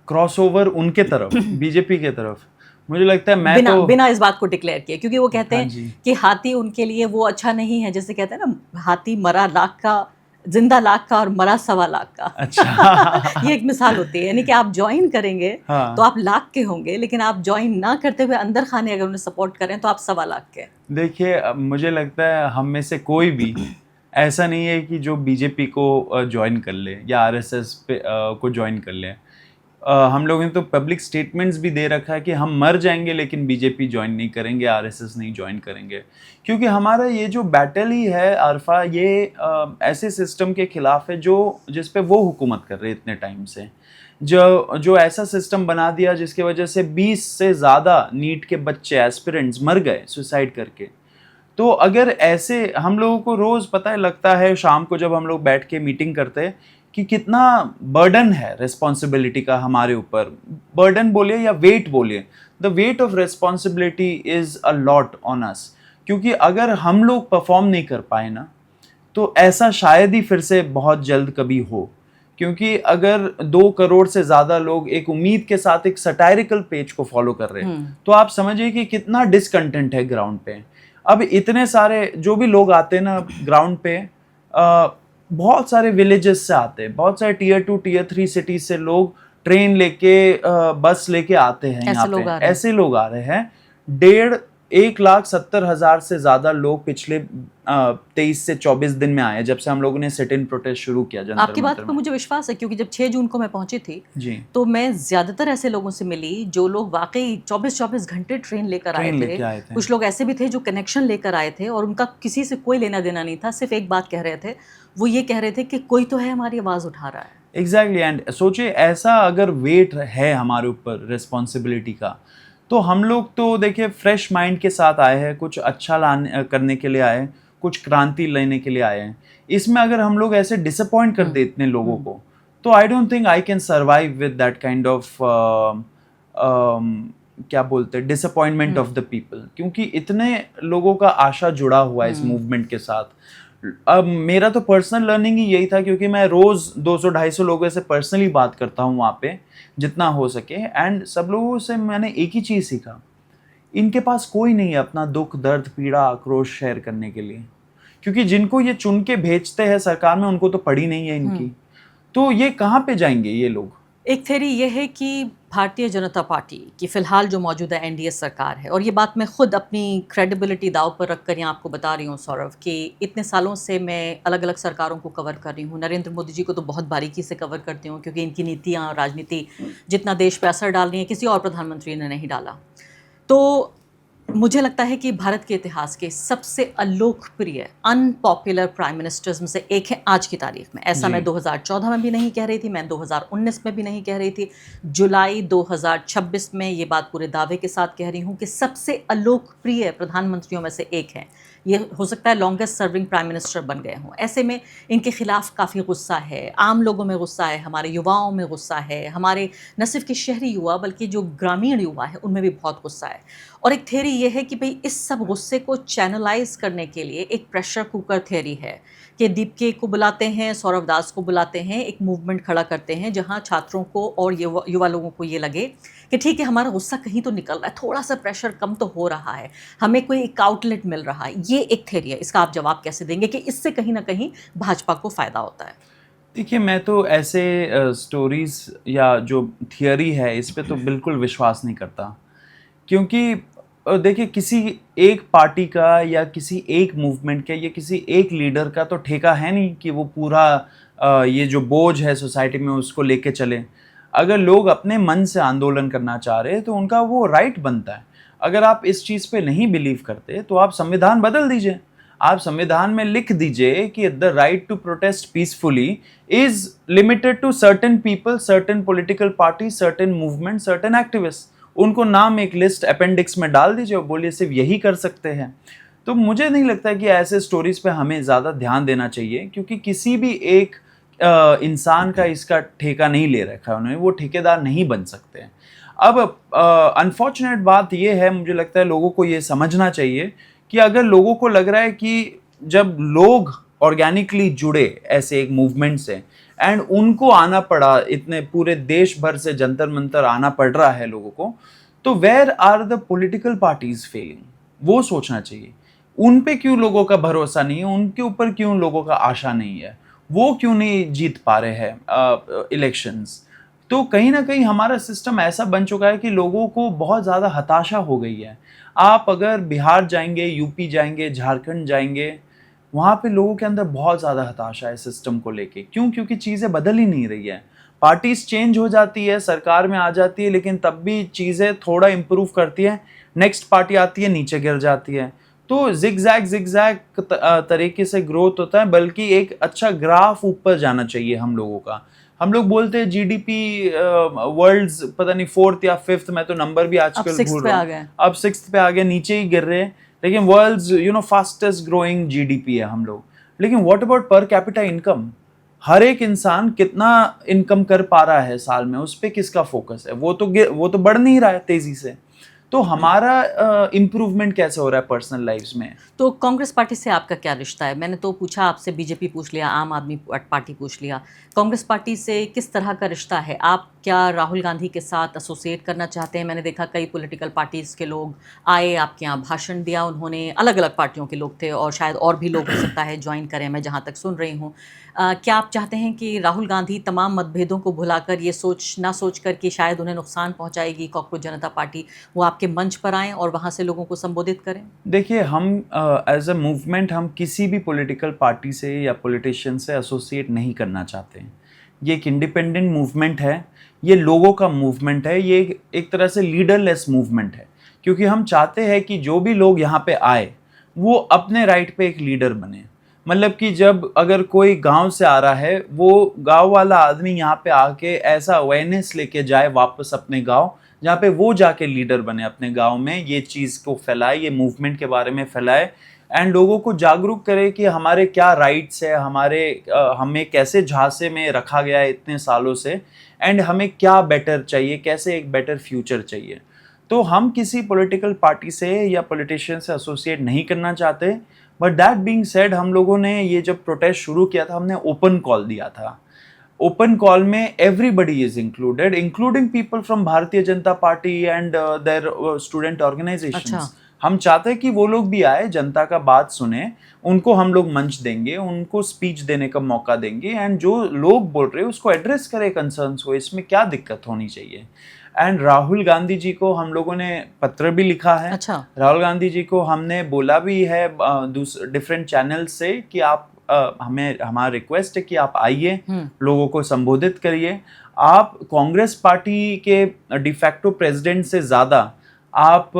क्रॉस ओवर उनके तरफ बीजेपी के तरफ, मुझे लगता है मैं बिना इस बात को डिक्लेयर किए, क्योंकि वो कहते हाँ हैं जी। कि हाथी उनके लिए वो अच्छा नहीं है, जैसे कहते हैं ना हाथी मरा लाख का, जिंदा लाख का और मरा 1.25 लाख का। अच्छा ये एक मिसाल होती है, यानी कि आप ज्वाइन करेंगे हाँ। तो आप लाख के होंगे, लेकिन आप ज्वाइन ना करते हुए अंदर खाने अगर उन्हें सपोर्ट करें तो आप 1.25 लाख के। देखिए, मुझे लगता है हम में से कोई भी ऐसा नहीं है कि जो बीजेपी को ज्वाइन कर ले या आरएसएस पे को ज्वाइन कर ले। हम लोगों ने तो पब्लिक स्टेटमेंट्स भी दे रखा है कि हम मर जाएंगे लेकिन बीजेपी ज्वाइन नहीं करेंगे, आरएसएस नहीं ज्वाइन करेंगे, क्योंकि हमारा ये जो बैटल ही है आरफा, ये ऐसे सिस्टम के खिलाफ है जो जिस पे वो हुकूमत कर रहे इतने टाइम से, जो ऐसा सिस्टम बना दिया जिसकी वजह से 20 से ज़्यादा नीट के बच्चे एस्पिरेंट्स मर गए सुसाइड करके। तो अगर ऐसे हम लोगों को रोज़ पता है लगता है शाम को जब हम लोग बैठ के मीटिंग करते हैं कि कितना बर्डन है रिस्पॉन्सिबिलिटी का हमारे ऊपर। बर्डन बोलिए या वेट बोलिए, the weight of responsibility is a lot on us, क्योंकि अगर हम लोग परफॉर्म नहीं कर पाए ना तो ऐसा शायद ही फिर से बहुत जल्द कभी हो, क्योंकि अगर 2 करोड़ से ज़्यादा लोग एक उम्मीद के साथ एक सटायरिकल पेज को फॉलो कर रहे हैं तो आप समझिए कि कितना डिसकंटेंट है ग्राउंड पे। अब इतने सारे जो भी लोग आते हैं ना ग्राउंड पे, बहुत सारे विलेजेस से आते हैं, बहुत सारे टियर 2 टियर 3 सिटीज से लोग ट्रेन लेके बस लेके आते हैं यहाँ पे। ऐसे लोग आ रहे हैं। 1,70,000 से ज़्यादा लोग पिछले 23 से 24 दिन में आए जब से हम लोगों ने सिट इन प्रोटेस्ट शुरू किया। आपकी बात पर मुझे विश्वास है, क्योंकि जब 6 जून को मैं पहुंची थी जी, तो मैं ज़्यादातर ऐसे लोगों से मिली जो लोग वाकई 24-24 घंटे ट्रेन लेकर आए थे। कुछ लोग ऐसे भी थे जो कनेक्शन लेकर आए थे और उनका किसी से कोई लेना देना नहीं था, सिर्फ एक बात कह रहे थे, वो ये कह रहे थे कि कोई तो है हमारी आवाज़ उठा रहा है। एग्जैक्टली। एंड सोचिए ऐसा अगर वेट है हमारे ऊपर रिस्पॉन्सिबिलिटी का, तो हम लोग तो देखिए फ्रेश माइंड के साथ आए हैं, कुछ अच्छा करने के लिए आए हैं, कुछ क्रांति लेने के लिए आए हैं। इसमें अगर हम लोग ऐसे डिसअपॉइंट कर दे इतने लोगों को, तो I don't think I can survive with that kind of क्या बोलते हैं डिसअपॉइंटमेंट ऑफ द पीपल, क्योंकि इतने लोगों का आशा जुड़ा हुआ है इस मूवमेंट के साथ। अब मेरा तो पर्सनल लर्निंग ही यही था, क्योंकि मैं रोज़ 200-250 लोगों से पर्सनली बात करता हूँ वहाँ पे जितना हो सके, एंड सब लोगों से मैंने एक ही चीज़ सीखा, इनके पास कोई नहीं है अपना दुख दर्द पीड़ा आक्रोश शेयर करने के लिए, क्योंकि जिनको ये चुन के भेजते हैं सरकार में उनको तो पड़ी नहीं है इनकी, तो ये कहाँ पे जाएंगे ये लोग। एक थ्योरी ये है कि भारतीय जनता पार्टी की फ़िलहाल जो मौजूदा एनडीए सरकार है, और ये बात मैं खुद अपनी क्रेडिबिलिटी दाव पर रख कर यहाँ आपको बता रही हूँ सौरभ, कि इतने सालों से मैं अलग अलग सरकारों को कवर कर रही हूँ। नरेंद्र मोदी जी को तो बहुत बारीकी से कवर करती हूँ, क्योंकि इनकी नीतियाँ और राजनीति जितना देश पर असर डाल रही है किसी और प्रधानमंत्री ने नहीं डाला। तो मुझे लगता है कि भारत के इतिहास के सबसे अलोकप्रिय अनपॉपुलर प्राइम मिनिस्टर्स में से एक है आज की तारीख में। ऐसा मैं 2014 में भी नहीं कह रही थी, मैं 2019 में भी नहीं कह रही थी, जुलाई 2026 में ये बात पूरे दावे के साथ कह रही हूँ कि सबसे अलोकप्रिय प्रधानमंत्रियों में से एक है। ये हो सकता है लॉन्गेस्ट सर्विंग प्राइम मिनिस्टर बन गए हों। ऐसे में इनके खिलाफ काफ़ी गुस्सा है, आम लोगों में गुस्सा है, हमारे युवाओं में गुस्सा है, हमारे न सिर्फ के शहरी युवा बल्कि जो ग्रामीण युवा है उनमें भी बहुत गुस्सा है। और एक थ्योरी ये है कि भाई इस सब गुस्से को चैनलाइज करने के लिए एक प्रेशर कुकर थ्योरी है कि दीपके को बुलाते हैं, सौरव दास को बुलाते हैं, एक मूवमेंट खड़ा करते हैं जहां छात्रों को और युवा लोगों को ये लगे कि ठीक है हमारा गुस्सा कहीं तो निकल रहा है, थोड़ा सा प्रेशर कम तो हो रहा है, हमें कोई एक आउटलेट मिल रहा है। ये एक थ्योरी है, इसका आप जवाब कैसे देंगे कि इससे कहीं ना कहीं भाजपा को फ़ायदा होता है? देखिए, मैं तो ऐसे स्टोरीज या जो थियरी है इस पे तो बिल्कुल विश्वास नहीं करता, क्योंकि देखिए किसी एक पार्टी का या किसी एक मूवमेंट का या किसी एक लीडर का तो ठेका है नहीं कि वो पूरा ये जो बोझ है सोसाइटी में उसको लेके चले। अगर लोग अपने मन से आंदोलन करना चाह रहे हैं तो उनका वो राइट बनता है। अगर आप इस चीज़ पे नहीं बिलीव करते तो आप संविधान बदल दीजिए। आप संविधान में लिख दीजिए कि the right to protest peacefully is limited to certain people, certain political party, certain movement, certain activist. उनको नाम एक लिस्ट अपेंडिक्स में डाल दीजिए और बोलिए सिर्फ यही कर सकते हैं। तो मुझे नहीं लगता कि ऐसे स्टोरीज पे हमें ज़्यादा ध्यान देना चाहिए, क्योंकि किसी भी एक इंसान का इसका ठेका नहीं ले रखा है उन्होंने, वो ठेकेदार नहीं बन सकते हैं। अब अनफॉर्चुनेट बात ये है, मुझे लगता है लोगों को ये समझना चाहिए कि अगर लोगों को लग रहा है कि जब लोग ऑर्गेनिकली जुड़े ऐसे एक मूवमेंट से एंड उनको आना पड़ा, इतने पूरे देश भर से जंतर मंतर आना पड़ रहा है लोगों को, तो where are the political parties failing, वो सोचना चाहिए। उन पे क्यों लोगों का भरोसा नहीं है, उनके ऊपर क्यों लोगों का आशा नहीं है, वो क्यों नहीं जीत पा रहे हैं इलेक्शंस। तो कहीं ना कहीं हमारा सिस्टम ऐसा बन चुका है कि लोगों को बहुत ज़्यादा हताशा हो गई है। आप अगर बिहार जाएंगे, यूपी जाएंगे, झारखंड जाएंगे, वहाँ पे लोगों के अंदर बहुत ज़्यादा हताशा है सिस्टम को लेके। क्यों? क्योंकि चीज़ें बदल ही नहीं रही है। पार्टीज चेंज हो जाती है, सरकार में आ जाती है, लेकिन तब भी चीज़ें थोड़ा इम्प्रूव करती है, नेक्स्ट पार्टी आती है, नीचे गिर जाती है। तो जिगजैग तरीके से ग्रोथ होता है, बल्कि एक अच्छा ग्राफ ऊपर जाना चाहिए हम लोगों का। हम लोग बोलते हैं जीडीपी वर्ल्ड्स पता नहीं 4th या 5th, मैं तो नंबर भी आजकल भूल रहा हूँ, अब 6th पे आ गए, नीचे ही गिर रहे हैं। लेकिन वर्ल्ड्स फास्टेस्ट ग्रोइंग जीडीपी है हम लोग। लेकिन what about per capita income? हर एक इंसान कितना इनकम कर पा रहा है साल में, उस पर किसका फोकस है? वो तो बढ़ नहीं रहा है तेजी से। तो हमारा इम्प्रूवमेंट कैसे हो रहा है पर्सनल लाइफ्स में? तो कांग्रेस पार्टी से आपका क्या रिश्ता है? मैंने तो पूछा आपसे, बीजेपी पूछ लिया, आम आदमी पार्टी पूछ लिया, कांग्रेस पार्टी से किस तरह का रिश्ता है? आप क्या राहुल गांधी के साथ एसोसिएट करना चाहते हैं? मैंने देखा कई पॉलिटिकल पार्टीज़ के लोग आए, आपके यहाँ भाषण दिया उन्होंने, अलग अलग पार्टियों के लोग थे और शायद और भी लोग हो सकता है ज्वाइन करें, मैं जहाँ तक सुन रही हूँ। क्या आप चाहते हैं कि राहुल गांधी तमाम मतभेदों को भुलाकर, ये सोच कर कि शायद उन्हें नुकसान पहुँचाएगी कॉकरोच जनता पार्टी, वो आपके मंच पर आएँ और वहाँ से लोगों को संबोधित करें? देखिए, हम एज अ मूवमेंट हम किसी भी पॉलिटिकल पार्टी से या पॉलिटिशियन से एसोसिएट नहीं करना चाहते हैं। ये एक इंडिपेंडेंट मूवमेंट है, ये लोगों का मूवमेंट है, ये एक तरह से लीडरलेस मूवमेंट है, क्योंकि हम चाहते हैं कि जो भी लोग यहाँ पे आए वो अपने राइट पे एक लीडर बने। मतलब कि जब अगर कोई गांव से आ रहा है, वो गांव वाला आदमी यहाँ पे आके ऐसा अवेयरनेस लेके जाए वापस अपने गांव, जहाँ पे वो जाके लीडर बने अपने गांव में, ये चीज़ को फैलाए, ये मूवमेंट के बारे में फैलाए एंड लोगों को जागरूक करे कि हमारे क्या राइट्स है, हमें कैसे झांसे में रखा गया है इतने सालों से एंड हमें क्या बेटर चाहिए, कैसे एक बेटर फ्यूचर चाहिए। तो हम किसी पॉलिटिकल पार्टी से या पॉलिटिशियन से एसोसिएट नहीं करना चाहते। बट दैट बीइंग सेड, हम लोगों ने ये जब प्रोटेस्ट शुरू किया था, हमने ओपन कॉल दिया था। ओपन कॉल में everybody is included, including people from Bharatiya Janata Party and there student organisations. हम चाहते हैं कि वो लोग भी आए, जनता का बात सुने, उनको हम लोग मंच देंगे, उनको स्पीच देने का मौका देंगे एंड जो लोग बोल रहे हैं उसको एड्रेस करें कंसर्न्स को, इसमें क्या दिक्कत होनी चाहिए। एंड राहुल गांधी जी को हम लोगों ने पत्र भी लिखा है। अच्छा। राहुल गांधी जी को हमने बोला भी है डिफरेंट चैनल से कि आप हमारा रिक्वेस्ट है कि आप आइए, लोगों को संबोधित करिए। आप कांग्रेस पार्टी के डिफैक्टो प्रेसिडेंट से ज़्यादा आप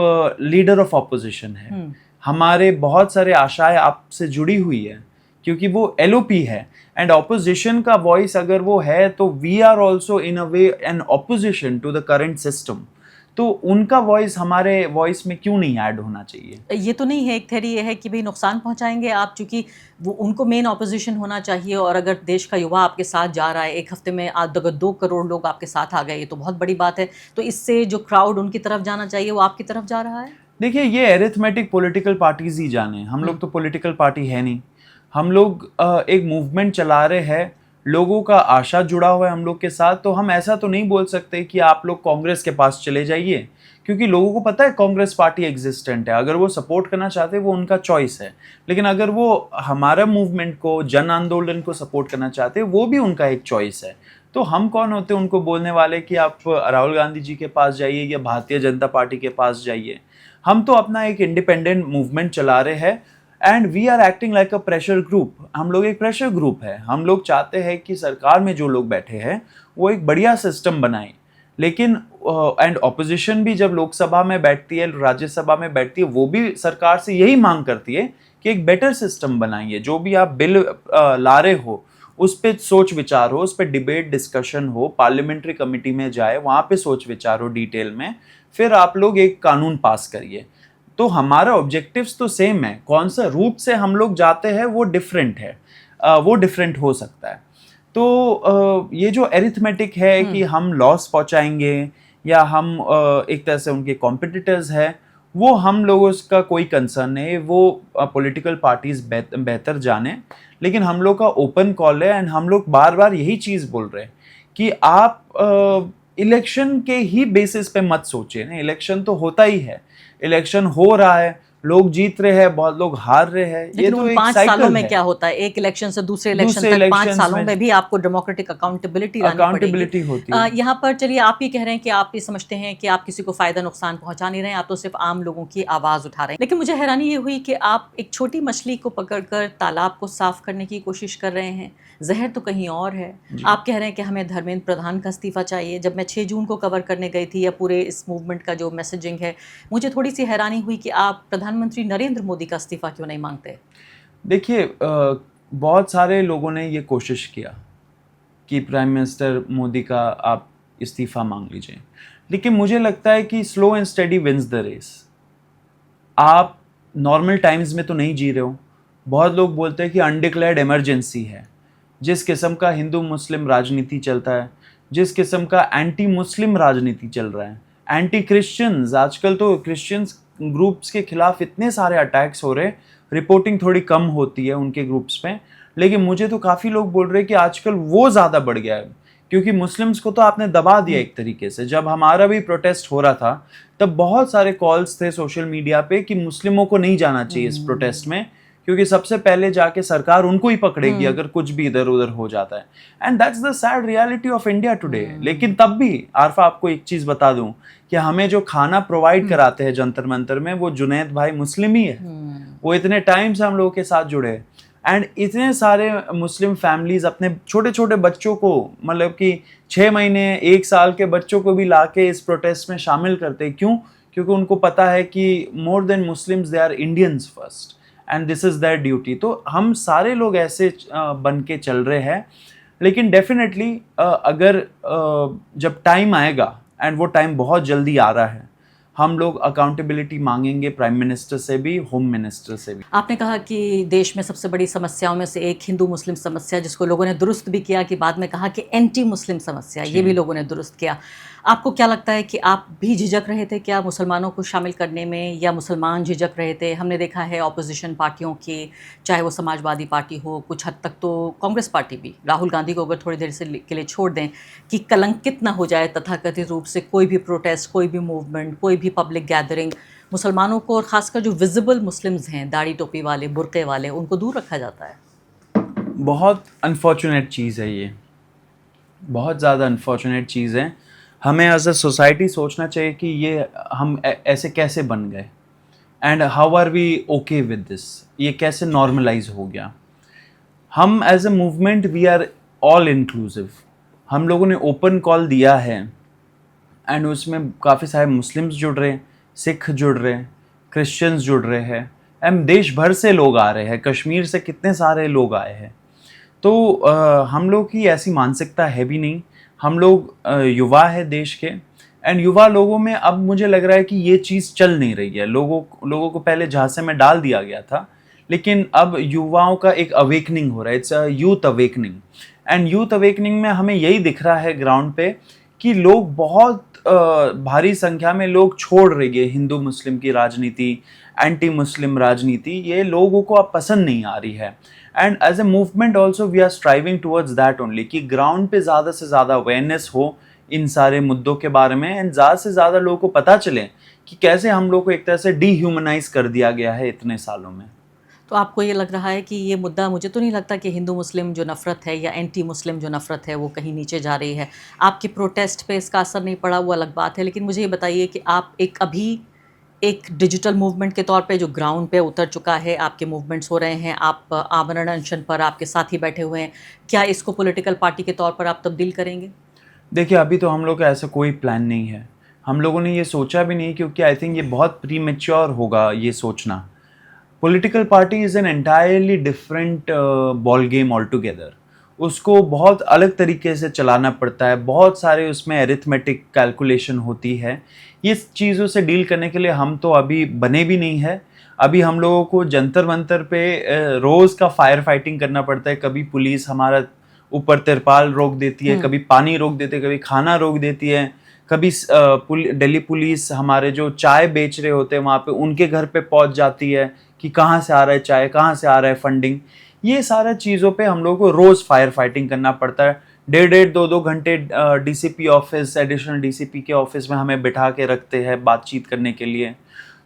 लीडर ऑफ ऑपोजिशन है। हमारे बहुत सारे आशाएं आपसे जुड़ी हुई है, क्योंकि वो एलओपी है एंड ऑपोजिशन का वॉइस अगर वो है तो we are also in a way an opposition to the current system. तो उनका वॉइस हमारे वॉइस में क्यों नहीं ऐड होना चाहिए? ये तो नहीं है, एक थ्योरी ये है कि भाई नुकसान पहुंचाएंगे आप, चूंकि वो उनको मेन ऑपोजिशन होना चाहिए और अगर देश का युवा आपके साथ जा रहा है, एक हफ्ते में अगर 2 करोड़ लोग आपके साथ आ गए, ये तो बहुत बड़ी बात है। तो इससे जो क्राउड उनकी तरफ जाना चाहिए वो आपकी तरफ जा रहा है। देखिए, ये एरिथमेटिक पॉलिटिकल पार्टीज ही जाने, हम लोग तो पॉलिटिकल पार्टी है नहीं। हम लोग एक मूवमेंट चला रहे हैं, लोगों का आशा जुड़ा हुआ है हम लोग के साथ। तो हम ऐसा तो नहीं बोल सकते कि आप लोग कांग्रेस के पास चले जाइए, क्योंकि लोगों को पता है कांग्रेस पार्टी एग्जिस्टेंट है। अगर वो सपोर्ट करना चाहते हैं वो उनका चॉइस है, लेकिन अगर वो हमारा मूवमेंट को, जन आंदोलन को सपोर्ट करना चाहते हैं, वो भी उनका एक चॉइस है। तो हम कौन होते हैं उनको बोलने वाले कि आप राहुल गांधी जी के पास जाइए या भारतीय जनता पार्टी के पास जाइए। हम तो अपना एक इंडिपेंडेंट मूवमेंट चला रहे हैं and we are acting like a pressure group. हम लोग एक प्रेशर ग्रुप है। हम लोग चाहते हैं कि सरकार में जो लोग बैठे हैं वो एक बढ़िया सिस्टम बनाए, लेकिन एंड ऑपोजिशन भी जब लोकसभा में बैठती है, राज्यसभा में बैठती है, वो भी सरकार से यही मांग करती है कि एक बेटर सिस्टम बनाइए। जो भी आप बिल ला रहे हो उस पर सोच विचार हो, उस पर डिबेट डिस्कशन हो, पार्लियामेंट्री कमेटी में जाए, वहाँ पे सोच विचार हो डिटेल में, फिर आप लोग एक कानून पास करिए। तो हमारा ऑब्जेक्टिव्स तो सेम है, कौन सा रूट से हम लोग जाते हैं वो डिफरेंट है, वो डिफरेंट हो सकता है। तो ये जो एरिथमेटिक है कि हम लॉस पहुंचाएंगे या हम एक तरह से उनके कॉम्पिटिटर्स हैं, वो हम लोगों का कोई कंसर्न नहीं है। वो पॉलिटिकल पार्टीज बेहतर जाने, लेकिन हम लोग का ओपन कॉल है एंड हम लोग बार बार यही चीज़ बोल रहे हैं कि आप इलेक्शन के ही बेसिस पे मत सोचिए ना। इलेक्शन तो होता ही है, इलेक्शन हो रहा है, लोग जीत रहे हैं, बहुत लोग हार रहे हैं। ये तो उन एक 5 साइकिल सालों में है। क्या होता है, एक इलेक्शन से दूसरे इलेक्शन तक, 5 इलेक्शंस सालों में में भी आपको डेमोक्रेटिक अकाउंटेबिलिटी लानी पड़ेगी। अकाउंटेबिलिटी होती है। यहाँ पर चलिए, आप ये कह रहे हैं कि आप ये समझते हैं कि आप किसी को फायदा नुकसान पहुंचा नहीं रहे हैं, आप तो सिर्फ आम लोगों की आवाज़ उठा रहे हैं। लेकिन मुझे हैरानी ये हुई कि आप एक छोटी मछली को पकड़कर तालाब को साफ करने की कोशिश कर रहे हैं, जहर तो कहीं और है। आप कह रहे हैं कि हमें धर्मेंद्र प्रधान का इस्तीफा चाहिए। जब मैं 6 जून को कवर करने गई थी, या पूरे इस मूवमेंट का जो मैसेजिंग है, मुझे थोड़ी सी हैरानी हुई कि आप प्रधानमंत्री नरेंद्र मोदी का इस्तीफा क्यों नहीं मांगते। देखिए, बहुत सारे लोगों ने ये कोशिश किया कि प्राइम मिनिस्टर मोदी का आप इस्तीफा मांग लीजिए, लेकिन मुझे लगता है कि slow and steady wins the race. आप नॉर्मल टाइम्स में तो नहीं जी रहे हो। बहुत लोग बोलते हैं कि अनडिक्लेयर्ड इमरजेंसी है। जिस किस्म का हिंदू मुस्लिम राजनीति चलता है, जिस किस्म का एंटी मुस्लिम राजनीति चल रहा है, एंटी क्रिश्चियंस, आजकल तो क्रिश्चियंस ग्रुप्स के खिलाफ इतने सारे अटैक्स हो रहे हैं, रिपोर्टिंग थोड़ी कम होती है उनके ग्रुप्स पे, लेकिन मुझे तो काफ़ी लोग बोल रहे हैं कि आजकल वो ज़्यादा बढ़ गया है, क्योंकि मुस्लिम्स को तो आपने दबा दिया एक तरीके से। जब हमारा भी प्रोटेस्ट हो रहा था तब बहुत सारे कॉल्स थे सोशल मीडिया पे कि मुस्लिमों को नहीं जाना चाहिए इस प्रोटेस्ट में, क्योंकि सबसे पहले जाके सरकार उनको ही पकड़ेगी अगर कुछ भी इधर उधर हो जाता है। And that's the sad reality of India today. लेकिन तब भी आरफा, आपको एक चीज़ बता दूं कि हमें जो खाना प्रोवाइड कराते हैं जंतर मंतर में, वो जुनैद भाई मुस्लिम ही है। वो इतने टाइम से हम लोगों के साथ जुड़े हैं। एंड इतने सारे मुस्लिम फैमिलीज अपने छोटे छोटे बच्चों को, मतलब कि 6 महीने 1 साल के बच्चों को भी लाके इस प्रोटेस्ट में शामिल करते हैं। क्यों? क्योंकि उनको पता है कि more than Muslims they are Indians first and this is there duty. तो हम सारे लोग ऐसे बन के चल रहे हैं। लेकिन डेफिनेटली अगर जब टाइम आएगा, एंड वो टाइम बहुत जल्दी आ रहा है, हम लोग अकाउंटेबिलिटी मांगेंगे प्राइम मिनिस्टर से भी, होम मिनिस्टर से भी। आपने कहा कि देश में सबसे बड़ी समस्याओं में से एक हिंदू मुस्लिम समस्या, जिसको लोगों ने दुरुस्त भी किया कि बाद में कहा कि एंटी मुस्लिम समस्या, ये भी लोगों ने दुरुस्त किया। आपको क्या लगता है कि आप भी झिझक रहे थे क्या मुसलमानों को शामिल करने में, या मुसलमान झिझक रहे थे? हमने देखा है ऑपोजिशन पार्टियों की, चाहे वो समाजवादी पार्टी हो, कुछ हद तक तो कांग्रेस पार्टी भी, राहुल गांधी को अगर थोड़ी देर से के लिए छोड़ दें कि कलंकित ना हो जाए तथाकथित रूप से कोई भी प्रोटेस्ट, कोई भी मूवमेंट, कोई भी पब्लिक गैदरिंग, मुसलमानों को और ख़ासकर जो विजिबल मुस्लिम्स हैं, दाढ़ी टोपी वाले, बुर्के वाले, उनको दूर रखा जाता है। बहुत अनफॉर्चुनेट चीज़ है ये, बहुत ज़्यादा अनफॉर्चुनेट चीज़ है। हमें एज अ सोसाइटी सोचना चाहिए कि ये हम ऐसे कैसे बन गए, and how are we okay with this, ये कैसे नॉर्मलाइज हो गया। हम as a movement we are all inclusive. हम लोगों ने ओपन कॉल दिया है एंड उसमें काफ़ी सारे मुस्लिम्स जुड़ रहे हैं, सिख जुड़ रहे हैं, क्रिश्चियंस जुड़ रहे हैं, एंड देश भर से लोग आ रहे हैं। कश्मीर से कितने सारे लोग आए हैं। तो हम लोग की ऐसी मानसिकता है भी नहीं। हम लोग युवा है देश के, एंड युवा लोगों में अब मुझे लग रहा है कि ये चीज़ चल नहीं रही है। लोगों को पहले झांसे में डाल दिया गया था, लेकिन अब युवाओं का एक अवेकनिंग हो रहा है। It's a youth awakening, and youth awakening में हमें यही दिख रहा है ग्राउंड पे कि लोग बहुत भारी संख्या में लोग छोड़ रहे हैं हिंदू मुस्लिम की राजनीति, एंटी मुस्लिम राजनीति, ये लोगों को अब पसंद नहीं आ रही है। And as a movement also we are striving towards that only, कि ग्राउंड पे ज़्यादा से ज़्यादा अवेयरनेस हो इन सारे मुद्दों के बारे में, एंड ज़्यादा से ज़्यादा लोगों को पता चले कि कैसे हम लोग को एक तरह से डीह्यूमनाइज कर दिया गया है इतने सालों में। तो आपको ये लग रहा है कि ये मुद्दा, मुझे तो नहीं लगता कि हिंदू मुस्लिम जो नफ़रत है या एंटी मुस्लिम जो नफ़रत है वो कहीं नीचे जा रही है। आपकी प्रोटेस्ट पे इसका असर नहीं पड़ा वो अलग बात है, लेकिन मुझे ये बताइए कि आप एक डिजिटल मूवमेंट के तौर पे जो ग्राउंड पे उतर चुका है, आपके मूवमेंट्स हो रहे हैं, आप आमरण अनशन पर आपके साथी बैठे हुए हैं, क्या इसको पॉलिटिकल पार्टी के तौर पर आप तब्दील करेंगे? देखिए, अभी तो हम लोग का ऐसा कोई प्लान नहीं है, हम लोगों ने ये सोचा भी नहीं, क्योंकि आई थिंक ये बहुत प्रीमेच्योर होगा ये सोचना। Political party is an entirely different ball game all together. उसको बहुत अलग तरीके से चलाना पड़ता है, बहुत सारे उसमें एरिथमेटिक कैलकुलेशन होती है। ये चीज़ों से डील करने के लिए हम तो अभी बने भी नहीं है। अभी हम लोगों को जंतर मंतर पे रोज़ का फायर फाइटिंग करना पड़ता है। कभी पुलिस हमारा ऊपर तिरपाल रोक देती है, कभी पानी रोक देती है, कभी खाना रोक देती है, कभी दिल्ली पुलिस हमारे जो चाय बेच रहे होते हैं वहाँ पे उनके घर पे पहुँच जाती है कि कहाँ से आ रहा है चाय, कहाँ से आ रहा है फंडिंग। ये सारा चीज़ों पे हम लोगों को रोज़ फायर फाइटिंग करना पड़ता है। 1.5 2 घंटे डीसीपी ऑफिस, एडिशनल डीसीपी के ऑफिस में हमें बिठा के रखते हैं बातचीत करने के लिए।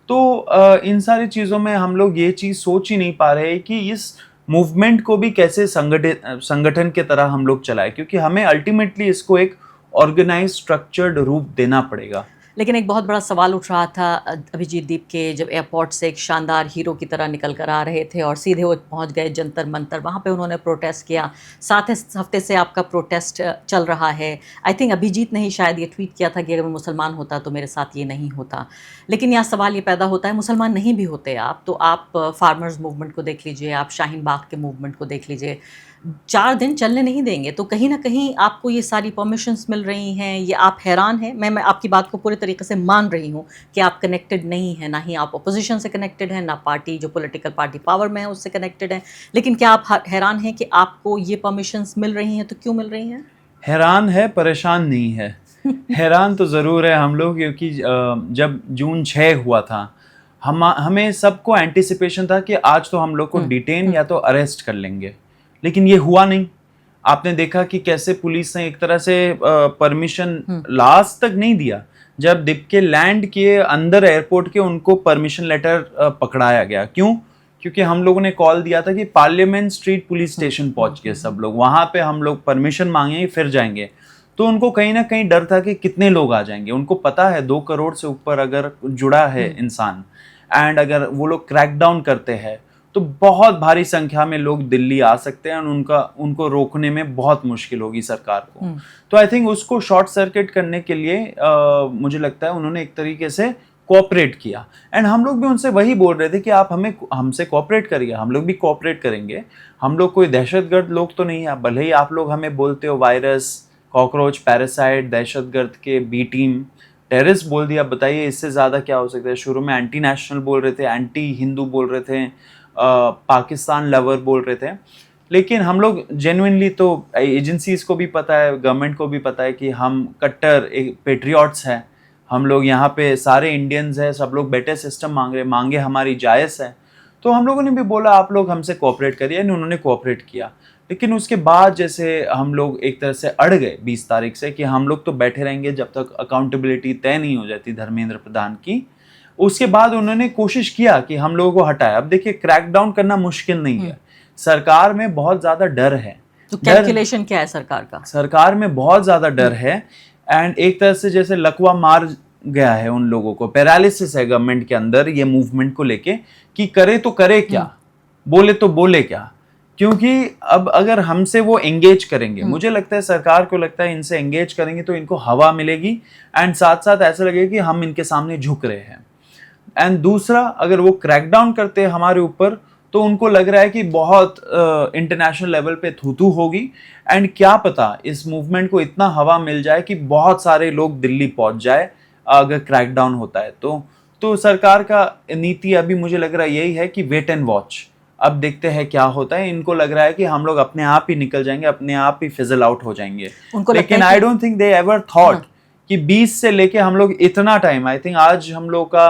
तो इन सारी चीज़ों में हम लोग ये चीज़ सोच ही नहीं पा रहे कि इस मूवमेंट को भी कैसे संगठन के तरह हम लोग चलाएं, क्योंकि हमें अल्टीमेटली इसको एक ऑर्गेनाइज स्ट्रक्चर्ड रूप देना पड़ेगा। लेकिन एक बहुत बड़ा सवाल उठ रहा था अभिजीत दीप के, जब एयरपोर्ट से एक शानदार हीरो की तरह निकल कर आ रहे थे और सीधे वो पहुंच गए जंतर मंतर, वहाँ पे उन्होंने प्रोटेस्ट किया। 7 हफ्ते से आपका प्रोटेस्ट चल रहा है। आई थिंक अभिजीत ने ही शायद ये ट्वीट किया था कि अगर मैं मुसलमान होता तो मेरे साथ ये नहीं होता। लेकिन यहाँ सवाल ये पैदा होता है, मुसलमान नहीं भी होते आप तो आप फार्मर्स मूवमेंट को देख लीजिए, आप शाहीन बाग के मूवमेंट को देख लीजिए, 4 दिन चलने नहीं देंगे। तो कहीं ना कहीं आपको ये सारी परमिशंस मिल रही हैं, ये आप हैरान हैं। मैं आपकी बात को पूरे तरीके से मान रही हूँ कि आप कनेक्टेड नहीं हैं, ना ही आप अपोजिशन से कनेक्टेड हैं, ना पार्टी जो पॉलिटिकल पार्टी पावर में है उससे कनेक्टेड हैं। लेकिन क्या आप हैरान हैं कि आपको ये परमिशंस मिल रही हैं? तो क्यों मिल रही हैं? हैरान है, परेशान नहीं है। हैरान तो ज़रूर है हम लोग, क्योंकि जब जून 6 हुआ था हमें सबको एंटिसिपेशन था कि आज तो हम लोग को डिटेन या तो अरेस्ट कर लेंगे, लेकिन ये हुआ नहीं। आपने देखा कि कैसे पुलिस ने एक तरह से परमिशन लास्ट तक नहीं दिया। जब दीप के लैंड किए अंदर एयरपोर्ट के, उनको परमिशन लेटर पकड़ाया गया। क्यों? क्योंकि हम लोगों ने कॉल दिया था कि पार्लियामेंट स्ट्रीट पुलिस स्टेशन पहुंच गए सब लोग, वहां पे हम लोग परमिशन मांगेंगे फिर जाएंगे। तो उनको कहीं ना कहीं डर था कि कितने लोग आ जाएंगे। उनको पता है 2 करोड़ से ऊपर अगर जुड़ा है इंसान, एंड अगर वो लोग क्रैकडाउन करते हैं तो बहुत भारी संख्या में लोग दिल्ली आ सकते हैं, और उनको रोकने में बहुत मुश्किल होगी सरकार को। तो आई थिंक उसको शॉर्ट सर्किट करने के लिए मुझे लगता है उन्होंने एक तरीके से कोऑपरेट किया। एंड हम लोग भी उनसे वही बोल रहे थे कि आप हमसे कोऑपरेट करिए, हम लोग भी कोऑपरेट करेंगे। हम लोग कोई दहशतगर्द लोग तो नहीं है। भले ही आप लोग हमें बोलते हो वायरस, कॉकरोच, पैरासाइट, दहशतगर्द के बी टीम, टेररिस्ट बोल दिया। बताइए इससे ज़्यादा क्या हो सकता है। शुरू में एंटी नेशनल बोल रहे थे, एंटी हिंदू बोल रहे थे, पाकिस्तान लवर बोल रहे थे। लेकिन हम लोग जेन्युइनली, तो एजेंसीज को भी पता है, गवर्नमेंट को भी पता है कि हम कट्टर पेट्रियट्स हैं। हम लोग यहाँ पे सारे इंडियंस हैं, सब लोग बेटर सिस्टम मांगे हमारी जायज़ है। तो हम लोगों ने भी बोला आप लोग हमसे कोऑपरेट करिए, उन्होंने कोऑपरेट किया। लेकिन उसके बाद जैसे हम लोग एक तरह से अड़ गए 20 तारीख से कि हम लोग तो बैठे रहेंगे जब तक अकाउंटेबिलिटी तय नहीं हो जाती धर्मेंद्र प्रधान की। उसके बाद उन्होंने कोशिश किया कि हम लोगों को हटाए। अब देखिए, क्रैकडाउन करना मुश्किल नहीं है, सरकार में बहुत ज्यादा डर है। तो कैलकुलेशन क्या है सरकार का? सरकार में बहुत ज्यादा डर है, एंड एक तरह से जैसे लकवा मार गया है उन लोगों को, पैरालिसिस है गवर्नमेंट के अंदर ये मूवमेंट को लेके कि करे तो करे क्या, बोले तो बोले क्या। क्योंकि अब अगर हमसे वो एंगेज करेंगे, मुझे लगता है सरकार को लगता है इनसे एंगेज करेंगे तो इनको हवा मिलेगी, एंड साथ साथ ऐसा लगेगा कि हम इनके सामने झुक रहे हैं। एंड दूसरा, अगर वो क्रैकडाउन करते हैं हमारे ऊपर तो उनको लग रहा है कि बहुत इंटरनेशनल लेवल पे थू होगी, एंड क्या पता इस मूवमेंट को इतना हवा मिल जाए कि बहुत सारे लोग दिल्ली पहुंच जाए अगर क्रैकडाउन होता है तो सरकार का नीति अभी मुझे लग रहा है यही है कि वेट एंड वॉच। अब देखते हैं क्या होता है। इनको लग रहा है कि हम लोग अपने आप ही निकल जाएंगे, अपने आप ही फिजल आउट हो जाएंगे, लेकिन I don't think they ever thought कि 20 से लेके हम लोग इतना टाइम, आई थिंक आज हम लोग का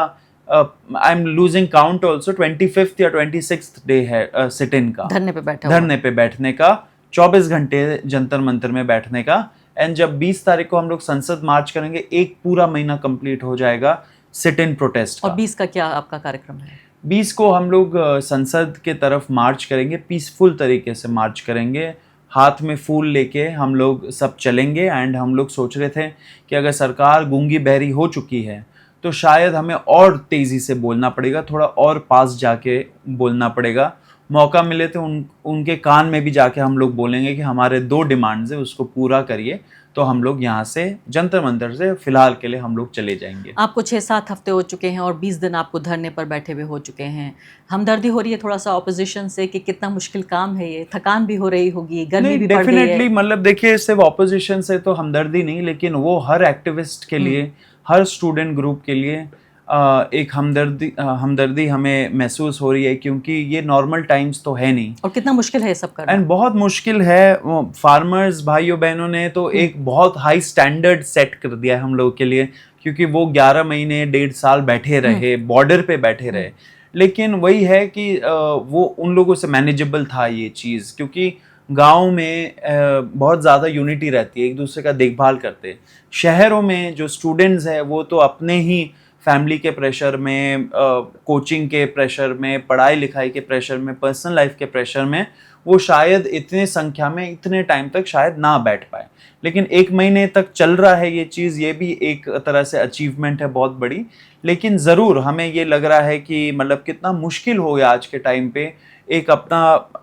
I am losing count also 25th या 26th डे है सिट इन का, धरने पे बैठने का, 24 घंटे जंतर मंतर में बैठने का। एंड जब 20 तारीख को हम लोग संसद मार्च करेंगे, एक पूरा महीना कंप्लीट हो जाएगा सिट इन प्रोटेस्ट। और 20 का क्या आपका कार्यक्रम है? 20 को हम लोग संसद के तरफ मार्च करेंगे, पीसफुल तरीके से मार्च करेंगे, हाथ में फूल लेके हम लोग सब चलेंगे। एंड हम लोग सोच रहे थे कि अगर सरकार गूंगी बहरी हो चुकी है तो शायद हमें और तेज़ी से बोलना पड़ेगा, थोड़ा और पास जाके बोलना पड़ेगा। मौका मिले तो उनके कान में भी जाके हम लोग बोलेंगे कि हमारे 2 डिमांड्स है, उसको पूरा करिए। तो हम लोग यहाँ से जंतर मंतर से फिलहाल के लिए हम लोग चले जाएंगे। आपको 6-7 हफ्ते हो चुके हैं और 20 दिन आपको धरने पर बैठे हुए हो चुके हैं। हमदर्दी हो रही है थोड़ा सा ऑपोजिशन से कि कितना मुश्किल काम है ये, थकान भी हो रही होगी, गर्मी भी पड़ रही है। डेफिनेटली, मतलब देखिए सिर्फ ऑपोजिशन से तो हमदर्दी नहीं, लेकिन वो हर एक्टिविस्ट के लिए, हर स्टूडेंट ग्रुप के लिए एक हमदर्दी हमें महसूस हो रही है, क्योंकि ये नॉर्मल टाइम्स तो है नहीं। और कितना मुश्किल है ये सब करना। एंड बहुत मुश्किल है। फार्मर्स भाइयों बहनों ने तो एक बहुत हाई स्टैंडर्ड सेट कर दिया है हम लोगों के लिए, क्योंकि वो 11 महीने 1.5 साल बैठे रहे, बॉर्डर पे बैठे रहे। लेकिन वही है कि वो उन लोगों से मैनेजेबल था ये चीज़, क्योंकि गांव में बहुत ज़्यादा यूनिटी रहती है, एक दूसरे का देखभाल करते हैं। शहरों में जो स्टूडेंट्स हैं वो तो अपने ही फैमिली के प्रेशर में, कोचिंग के प्रेशर में, पढ़ाई लिखाई के प्रेशर में, पर्सनल लाइफ के प्रेशर में वो शायद इतने संख्या में इतने टाइम तक शायद ना बैठ पाए। लेकिन 1 महीने तक चल रहा है ये चीज़, ये भी एक तरह से अचीवमेंट है बहुत बड़ी। लेकिन ज़रूर हमें ये लग रहा है कि मतलब कितना मुश्किल हो गया आज के टाइम पे एक अपना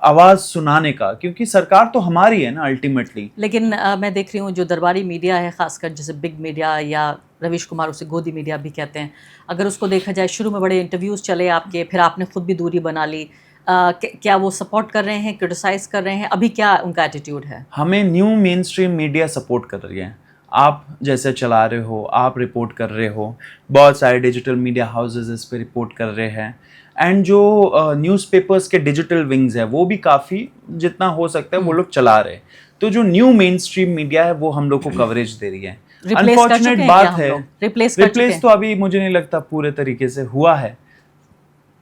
आवाज़ सुनाने का, क्योंकि सरकार तो हमारी है ना अल्टीमेटली। लेकिन मैं देख रही हूँ जो दरबारी मीडिया है, खासकर जैसे बिग मीडिया या रवीश कुमार उसे गोदी मीडिया भी कहते हैं, अगर उसको देखा जाए शुरू में बड़े इंटरव्यूज़ चले आपके, फिर आपने खुद भी दूरी बना ली। क्या वो सपोर्ट कर रहे हैं, क्रिटिसाइज कर रहे हैं, अभी क्या उनका एटीट्यूड है? हमें new main stream media support कर रही है। आप जैसे चला रहे हो, आप रिपोर्ट कर रहे हो, बहुत सारे डिजिटल मीडिया हाउसेज इस पर रिपोर्ट कर रहे हैं। एंड जो न्यूज़पेपर्स के डिजिटल विंग्स है वो भी काफ़ी जितना हो सकता है वो लोग चला रहे हैं। तो जो न्यू मेन स्ट्रीम मीडिया है वो हम लोग को कवरेज दे रही है। अनफॉर्चुनेट बात है, रिप्लेस तो अभी मुझे नहीं लगता पूरे तरीके से हुआ है,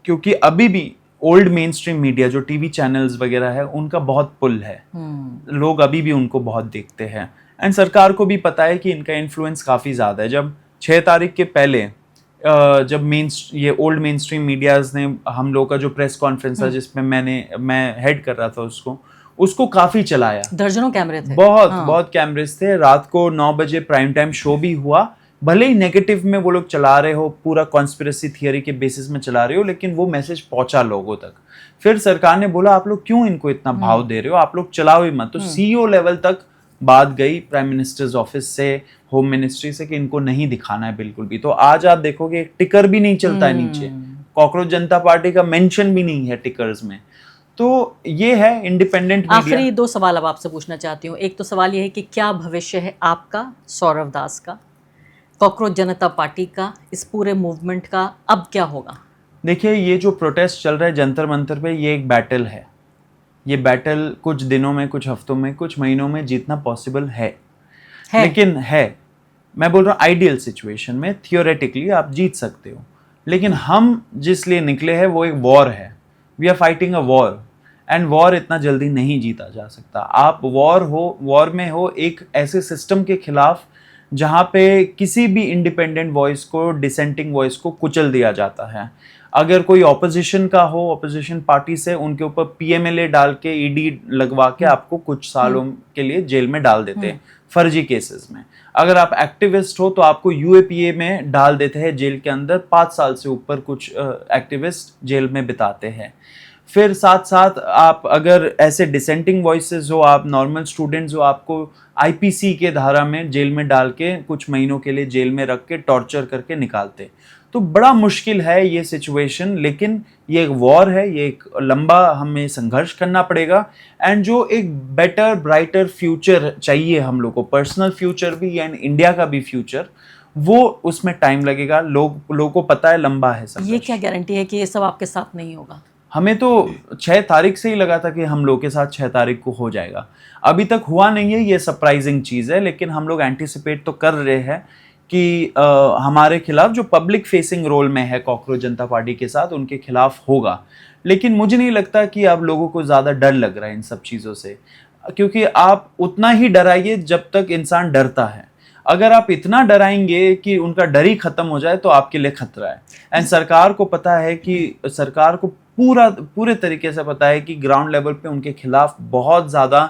क्योंकि अभी भी ओल्ड मेन स्ट्रीम मीडिया जो टीवी चैनल्स वगैरह है उनका बहुत पुल है, लोग अभी भी उनको बहुत देखते हैं। एंड सरकार को भी पता है कि इनका इन्फ्लुएंस काफ़ी ज़्यादा है। जब 6 तारीख के पहले जब ये ओल्ड मेन स्ट्रीम मीडियाज ने हम लोग का जो प्रेस कॉन्फ्रेंस था जिसमें मैं हेड कर रहा था उसको काफ़ी चलाया, दर्जनों कैमरे थे, बहुत कैमरेस थे। रात को 9 बजे प्राइम टाइम शो भी हुआ, भले ही नेगेटिव में वो लोग चला रहे हो, पूरा कॉन्स्पिरेसी थियरी के बेसिस में चला रहे हो, लेकिन वो मैसेज पहुंचा लोगों तक। फिर सरकार ने बोला आप लोग क्यों इनको इतना भाव दे रहे हो, आप लोग चलाओ ही मत। तो सीईओ लेवल तक बात गई, प्राइम मिनिस्टर्स ऑफिस से, होम मिनिस्ट्री से, कि इनको नहीं दिखाना है बिल्कुल भी। तो आज आप देखोगे एक टिकर भी नहीं चलता है नीचे, कॉकरोच जनता पार्टी का मेंशन भी नहीं है टिकर्स में। तो ये है इंडिपेंडेंट मीडिया। आखिरी 2 सवाल अब आपसे पूछना चाहती हूँ। एक तो सवाल ये है कि क्या भविष्य है आपका, सौरव दास का, कॉकरोच जनता पार्टी का, इस पूरे मूवमेंट का, अब क्या होगा? देखिए ये जो प्रोटेस्ट चल रहा है जंतर मंतर पे, ये एक बैटल है। ये बैटल कुछ दिनों में, कुछ हफ्तों में, कुछ महीनों में जीतना पॉसिबल है। लेकिन मैं बोल रहा हूँ आइडियल सिचुएशन में थियोरेटिकली आप जीत सकते हो, लेकिन हम जिस लिए निकले हैं वो एक वॉर है। We are fighting a war, and war इतना जल्दी नहीं जीता जा सकता। आप वॉर में हो एक ऐसे सिस्टम के खिलाफ जहाँ पे किसी भी इंडिपेंडेंट वॉइस को, डिसेंटिंग वॉइस को कुचल दिया जाता है। अगर कोई ऑपोजिशन का हो, ऑपोजिशन पार्टी से, उनके ऊपर पीएमएलए डाल के, ईडी लगवा के आपको कुछ सालों के लिए जेल में डाल देते हैं फर्जी केसेस में। अगर आप एक्टिविस्ट हो तो आपको यूएपीए में डाल देते हैं जेल के अंदर, 5 साल से ऊपर कुछ एक्टिविस्ट जेल में बिताते हैं। फिर साथ साथ आप अगर ऐसे डिसेंटिंग वॉइसेस हो, आप नॉर्मल स्टूडेंट्स हो, आपको आईपीसी के धारा में जेल में डाल के कुछ महीनों के लिए जेल में रख के टॉर्चर करके निकालते। तो बड़ा मुश्किल है ये सिचुएशन, लेकिन ये एक वॉर है, ये एक लंबा हमें संघर्ष करना पड़ेगा। एंड जो एक बेटर ब्राइटर फ्यूचर चाहिए हम लोग को, पर्सनल फ्यूचर भी एंड इंडिया का भी फ्यूचर, वो उसमें टाइम लगेगा। लोगों को पता है लंबा है सब। ये क्या गारंटी है कि ये सब आपके साथ नहीं होगा? हमें तो 6 तारीख से ही लगा था कि हम लोग के साथ 6 तारीख को हो जाएगा। अभी तक हुआ नहीं है, ये सरप्राइजिंग चीज़ है, लेकिन हम लोग एंटिसिपेट तो कर रहे हैं कि हमारे खिलाफ जो पब्लिक फेसिंग रोल में है कॉकरोच जनता पार्टी के साथ, उनके खिलाफ होगा। लेकिन मुझे नहीं लगता कि अब लोगों को ज़्यादा डर लग रहा है इन सब चीज़ों से, क्योंकि आप उतना ही डराइए जब तक इंसान डरता है। अगर आप इतना डराएंगे कि उनका डर ही खत्म हो जाए तो आपके लिए खतरा है। एंड सरकार को पता है कि सरकार को पूरे तरीके से पता है कि ग्राउंड लेवल पे उनके खिलाफ बहुत ज़्यादा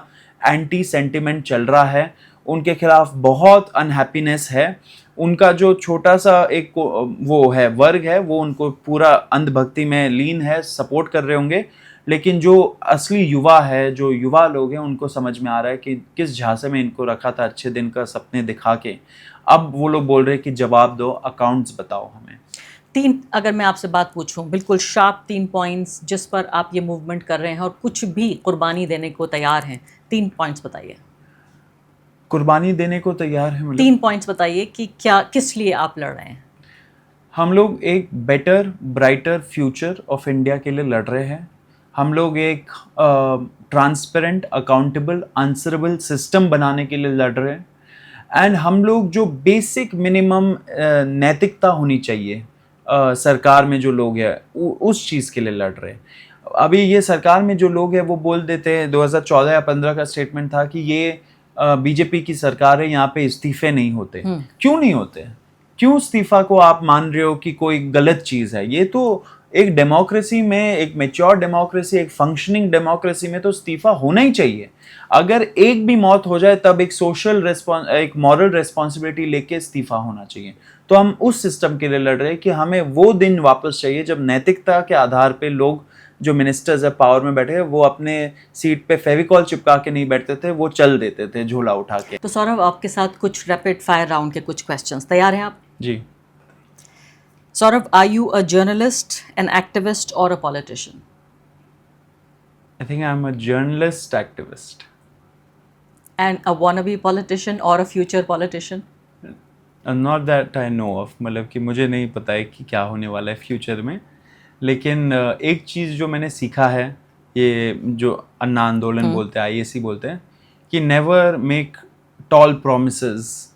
एंटी सेंटिमेंट चल रहा है, उनके खिलाफ बहुत अनहैप्पीनेस है। उनका जो छोटा सा एक वो है वर्ग है, वो उनको पूरा अंधभक्ति में लीन है, सपोर्ट कर रहे होंगे। लेकिन जो असली युवा है, जो युवा लोग हैं, उनको समझ में आ रहा है कि किस झांसे में इनको रखा था अच्छे दिन का सपने दिखा के। अब वो लोग बोल रहे हैं कि जवाब दो, अकाउंट्स बताओ हमें। अगर मैं आपसे बात पूछूं, बिल्कुल शार्प 3 पॉइंट्स जिस पर आप ये मूवमेंट कर रहे हैं और कुछ भी कुर्बानी देने को तैयार हैं, 3 पॉइंट्स बताइए। कुर्बानी देने को तैयार है मतलब 3 पॉइंट्स बताइए कि क्या, किस लिए आप लड़ रहे हैं। हम लोग एक better brighter future of India के लिए लड़ रहे हैं। हम लोग एक ट्रांसपेरेंट, अकाउंटेबल, आंसरेबल सिस्टम बनाने के लिए लड़ रहे हैं। एंड हम लोग जो बेसिक मिनिमम नैतिकता होनी चाहिए सरकार में जो लोग हैं, उस चीज़ के लिए लड़ रहे हैं। अभी ये सरकार में जो लोग हैं वो बोल देते हैं, 2014 या 15 का स्टेटमेंट था कि ये बीजेपी की सरकार है, यहाँ पे इस्तीफे नहीं होते। क्यों नहीं होते? क्यों इस्तीफा को आप मान रहे हो कि कोई गलत चीज़ है? ये तो एक डेमोक्रेसी में, एक मैच्योर डेमोक्रेसी, एक फंक्शनिंग डेमोक्रेसी में तो इस्तीफा होना ही चाहिए। अगर एक भी मौत हो जाए तब एक मॉरल रेस्पॉन्सिबिलिटी लेके इस्तीफा होना चाहिए। तो हम उस सिस्टम के लिए लड़ रहे हैं कि हमें वो दिन वापस चाहिए जब नैतिकता के आधार पे लोग जो मिनिस्टर्स है पावर में बैठे हैं, वो अपने सीट पे फेविकॉल चिपका के नहीं बैठते थे, वो चल देते थे झोला उठा के। तो सौरभ, आपके साथ कुछ रैपिड फायर राउंड के कुछ क्वेश्चंस, तैयार हैं आप? जी। Saurav, are you a journalist, an activist, or a politician? I think I'm a journalist activist. And a wannabe politician or a future politician? Not that I know of, मतलब कि मुझे नहीं पता है कि क्या होने वाला है फ्यूचर में। लेकिन एक चीज़ जो मैंने सीखा है, ये जो अन्ना आंदोलन बोलते हैं, IAC बोलते हैं, कि नेवर मेक टॉल प्रोमिसेस,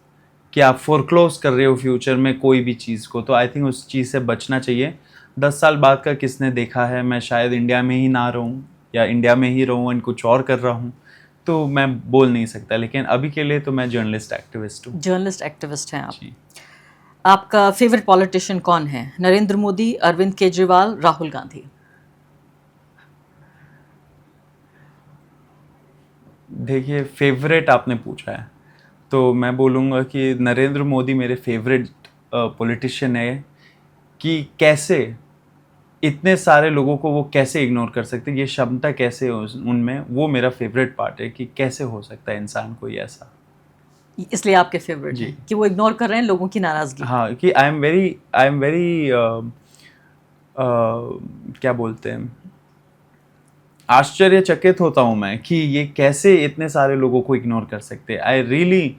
कि आप फोरक्लोज कर रहे हो फ्यूचर में कोई भी चीज़ को। तो आई थिंक उस चीज़ से बचना चाहिए। 10 साल बाद का किसने देखा है? मैं शायद इंडिया में ही ना रहूँ या इंडिया में ही रहूँ एंड कुछ और कर रहा हूँ, तो मैं बोल नहीं सकता। लेकिन अभी के लिए तो मैं जर्नलिस्ट एक्टिविस्ट हूँ। जर्नलिस्ट एक्टिविस्ट हैं आप। जी। आपका फेवरेट पॉलिटिशियन कौन है? नरेंद्र मोदी, अरविंद केजरीवाल, राहुल गांधी? देखिए, फेवरेट आपने पूछा है तो मैं बोलूँगा कि नरेंद्र मोदी मेरे फेवरेट पॉलिटिशियन है। कि कैसे इतने सारे लोगों को वो कैसे इग्नोर कर सकते, ये क्षमता कैसे है उनमें, वो मेरा फेवरेट पार्ट है कि कैसे हो सकता है इंसान कोई ऐसा। इसलिए आपके फेवरेट जी। हैं कि वो इग्नोर कर रहे हैं लोगों की नाराज़गी। हाँ, कि आई एम वेरी क्या बोलते हैं, आश्चर्यचकित होता हूँ मैं कि ये कैसे इतने सारे लोगों को इग्नोर कर सकते हैं। I really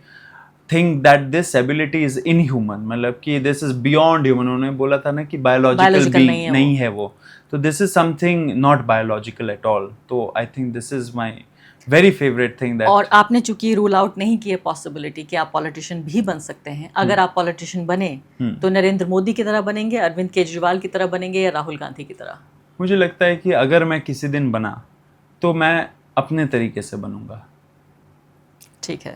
think that this ability is inhuman, मतलब कि दिस इज बियॉन्ड ह्यूमन। उन्होंने बोला था ना कि बायोलॉजिकल नहीं है वो, तो this is something not biological at all. तो I think this is my very favourite thing that. और आपने चूंकि रूल आउट नहीं किया पॉसिबिलिटी कि आप पॉलिटिशियन भी बन सकते हैं, अगर आप पॉलिटिशियन बने तो नरेंद्र मोदी की तरह बनेंगे, अरविंद केजरीवाल की तरह बनेंगे, या राहुल गांधी की तरह? मुझे लगता है कि अगर मैं किसी दिन बना तो मैं अपने तरीके से बनूंगा। ठीक है।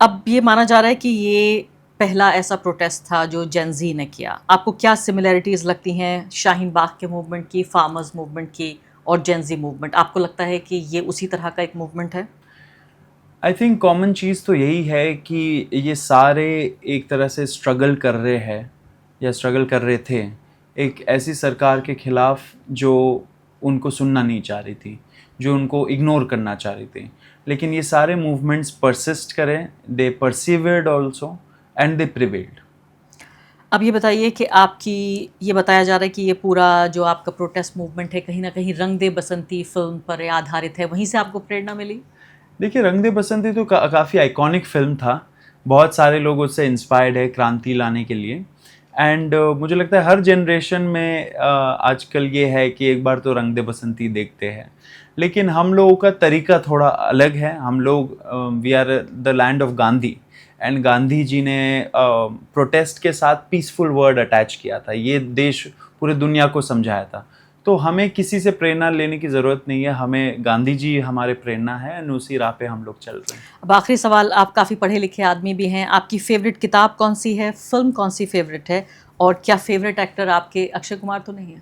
अब ये माना जा रहा है कि ये पहला ऐसा प्रोटेस्ट था जो जेन ज़ी ने किया। आपको क्या सिमिलैरिटीज़ लगती हैं शाहीन बाग के मूवमेंट की, फार्मर्स मूवमेंट की और जेन ज़ी मूवमेंट? आपको लगता है कि ये उसी तरह का एक मूवमेंट है? आई थिंक कॉमन चीज़ तो यही है कि ये सारे एक तरह से स्ट्रगल कर रहे हैं या स्ट्रगल कर रहे थे एक ऐसी सरकार के खिलाफ जो उनको सुनना नहीं चाह रही थी, जो उनको इग्नोर करना चाह रही थी। लेकिन ये सारे मूवमेंट्स परसिस्ट करें, दे परसिवियर्ड ऑल्सो एंड दे प्रिवेल्ड। अब ये बताइए कि आपकी, ये बताया जा रहा है कि ये पूरा जो आपका प्रोटेस्ट मूवमेंट है कहीं ना कहीं रंग दे बसंती फिल्म पर आधारित है, वहीं से आपको प्रेरणा मिली? देखिए, रंग दे बसंती तो काफ़ी आइकॉनिक फिल्म था, बहुत सारे लोग उससे इंस्पायर्ड है क्रांति लाने के लिए। एंड मुझे लगता है हर जनरेशन में आजकल ये है कि एक बार तो रंग दे बसंती देखते हैं, लेकिन हम लोगों का तरीका थोड़ा अलग है. हम लोग we are the land of Gandhi, and Gandhi ji ने प्रोटेस्ट के साथ पीसफुल वर्ड अटैच किया था. ये देश पूरे दुनिया को समझाया था. तो हमें किसी से प्रेरणा लेने की ज़रूरत नहीं है. हमें गांधी जी हमारे प्रेरणा है, और उसी राह पे हम लोग चल रहे हैं. अब आखिरी सवाल, आप काफ़ी पढ़े लिखे आदमी भी हैं, आपकी फेवरेट किताब कौन सी है, फिल्म कौन सी फेवरेट है, और क्या फेवरेट एक्टर आपके अक्षय कुमार तो नहीं है?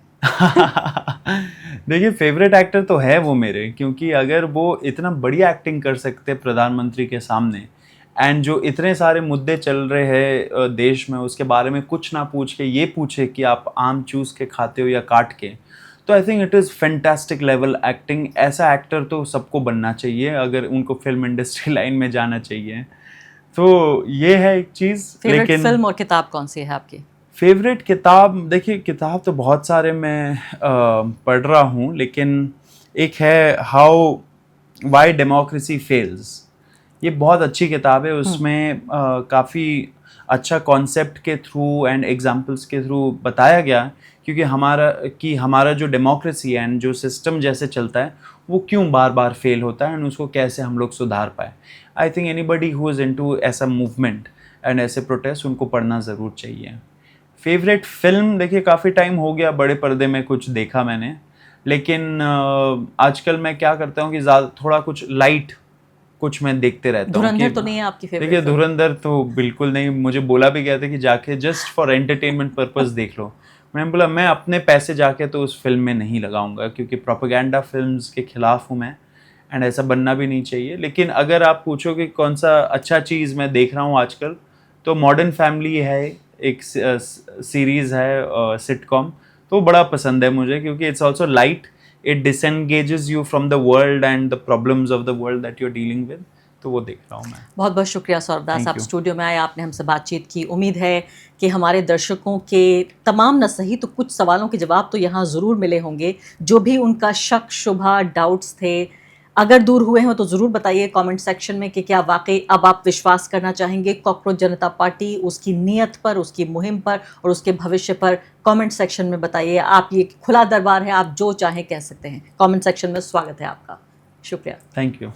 देखिए, फेवरेट एक्टर तो है वो मेरे, क्योंकि अगर वो इतना बढ़िया एक्टिंग कर सकते प्रधानमंत्री के सामने, एंड जो इतने सारे मुद्दे चल रहे हैं देश में, उसके बारे में कुछ ना पूछ के ये पूछे कि आप आम चूस के खाते हो या काट के, तो I think it is fantastic level acting. ऐसा एक्टर तो सबको बनना चाहिए अगर उनको फिल्म इंडस्ट्री लाइन में जाना चाहिए. तो ये है एक चीज़. फेवरेट फिल्म और किताब कौन सी है आपकी? फेवरेट किताब, देखिए किताब तो बहुत सारे मैं पढ़ रहा हूँ, लेकिन एक है हाउ वाई डेमोक्रेसी फेल्स. ये बहुत अच्छी किताब है. उसमें काफ़ी अच्छा कॉन्सेप्ट के थ्रू एंड एग्जांपल्स के थ्रू बताया गया क्योंकि हमारा जो डेमोक्रेसी एंड जो सिस्टम जैसे चलता है वो क्यों बार बार फेल होता है, एंड उसको कैसे हम लोग सुधार पाए. I think anybody who is into ऐसा मूवमेंट एंड ऐसे प्रोटेस्ट, उनको पढ़ना ज़रूर चाहिए. फेवरेट फिल्म, देखिए काफ़ी टाइम हो गया बड़े पर्दे में कुछ देखा मैंने, लेकिन आजकल मैं क्या करता हूँ कि ज़्यादा थोड़ा कुछ लाइट कुछ मैं देखते रहता हूँ. धुरंधर तो नहीं है आपकी फेवरेट? देखिए, धुरंधर तो बिल्कुल नहीं. मुझे बोला भी गया था कि जाके जस्ट फॉर एंटरटेनमेंट पर्पस देख लो. मैंने बोला मैं अपने पैसे जाके तो उस फिल्म में नहीं लगाऊंगा, क्योंकि प्रोपेगेंडा फिल्म्स के खिलाफ हूँ मैं, एंड ऐसा बनना भी नहीं चाहिए. लेकिन अगर आप पूछो कि कौन सा अच्छा चीज़ मैं देख रहा हूँ आजकल, तो मॉडर्न फैमिली है, एक सीरीज़ है सिटकॉम, तो बड़ा पसंद है मुझे, क्योंकि it's also light. It disengages you from the world and the problems of the world that you are dealing with. तो वो देख रहा हूँ मैं. बहुत बहुत शुक्रिया सौरभ दास, Thank आप you. स्टूडियो में आए, आपने हमसे बातचीत की. उम्मीद है कि हमारे दर्शकों के तमाम न सही तो कुछ सवालों के जवाब तो यहाँ ज़रूर मिले होंगे. जो भी उनका शक शुबा डाउट्स थे, अगर दूर हुए हो तो ज़रूर बताइए कमेंट सेक्शन में कि क्या वाकई अब आप विश्वास करना चाहेंगे कॉकरोच जनता पार्टी, उसकी नीयत पर, उसकी मुहिम पर और उसके भविष्य पर. कमेंट सेक्शन में बताइए. आप, ये खुला दरबार है, आप जो चाहें कह सकते हैं. कमेंट सेक्शन में स्वागत है आपका. शुक्रिया. Thank you.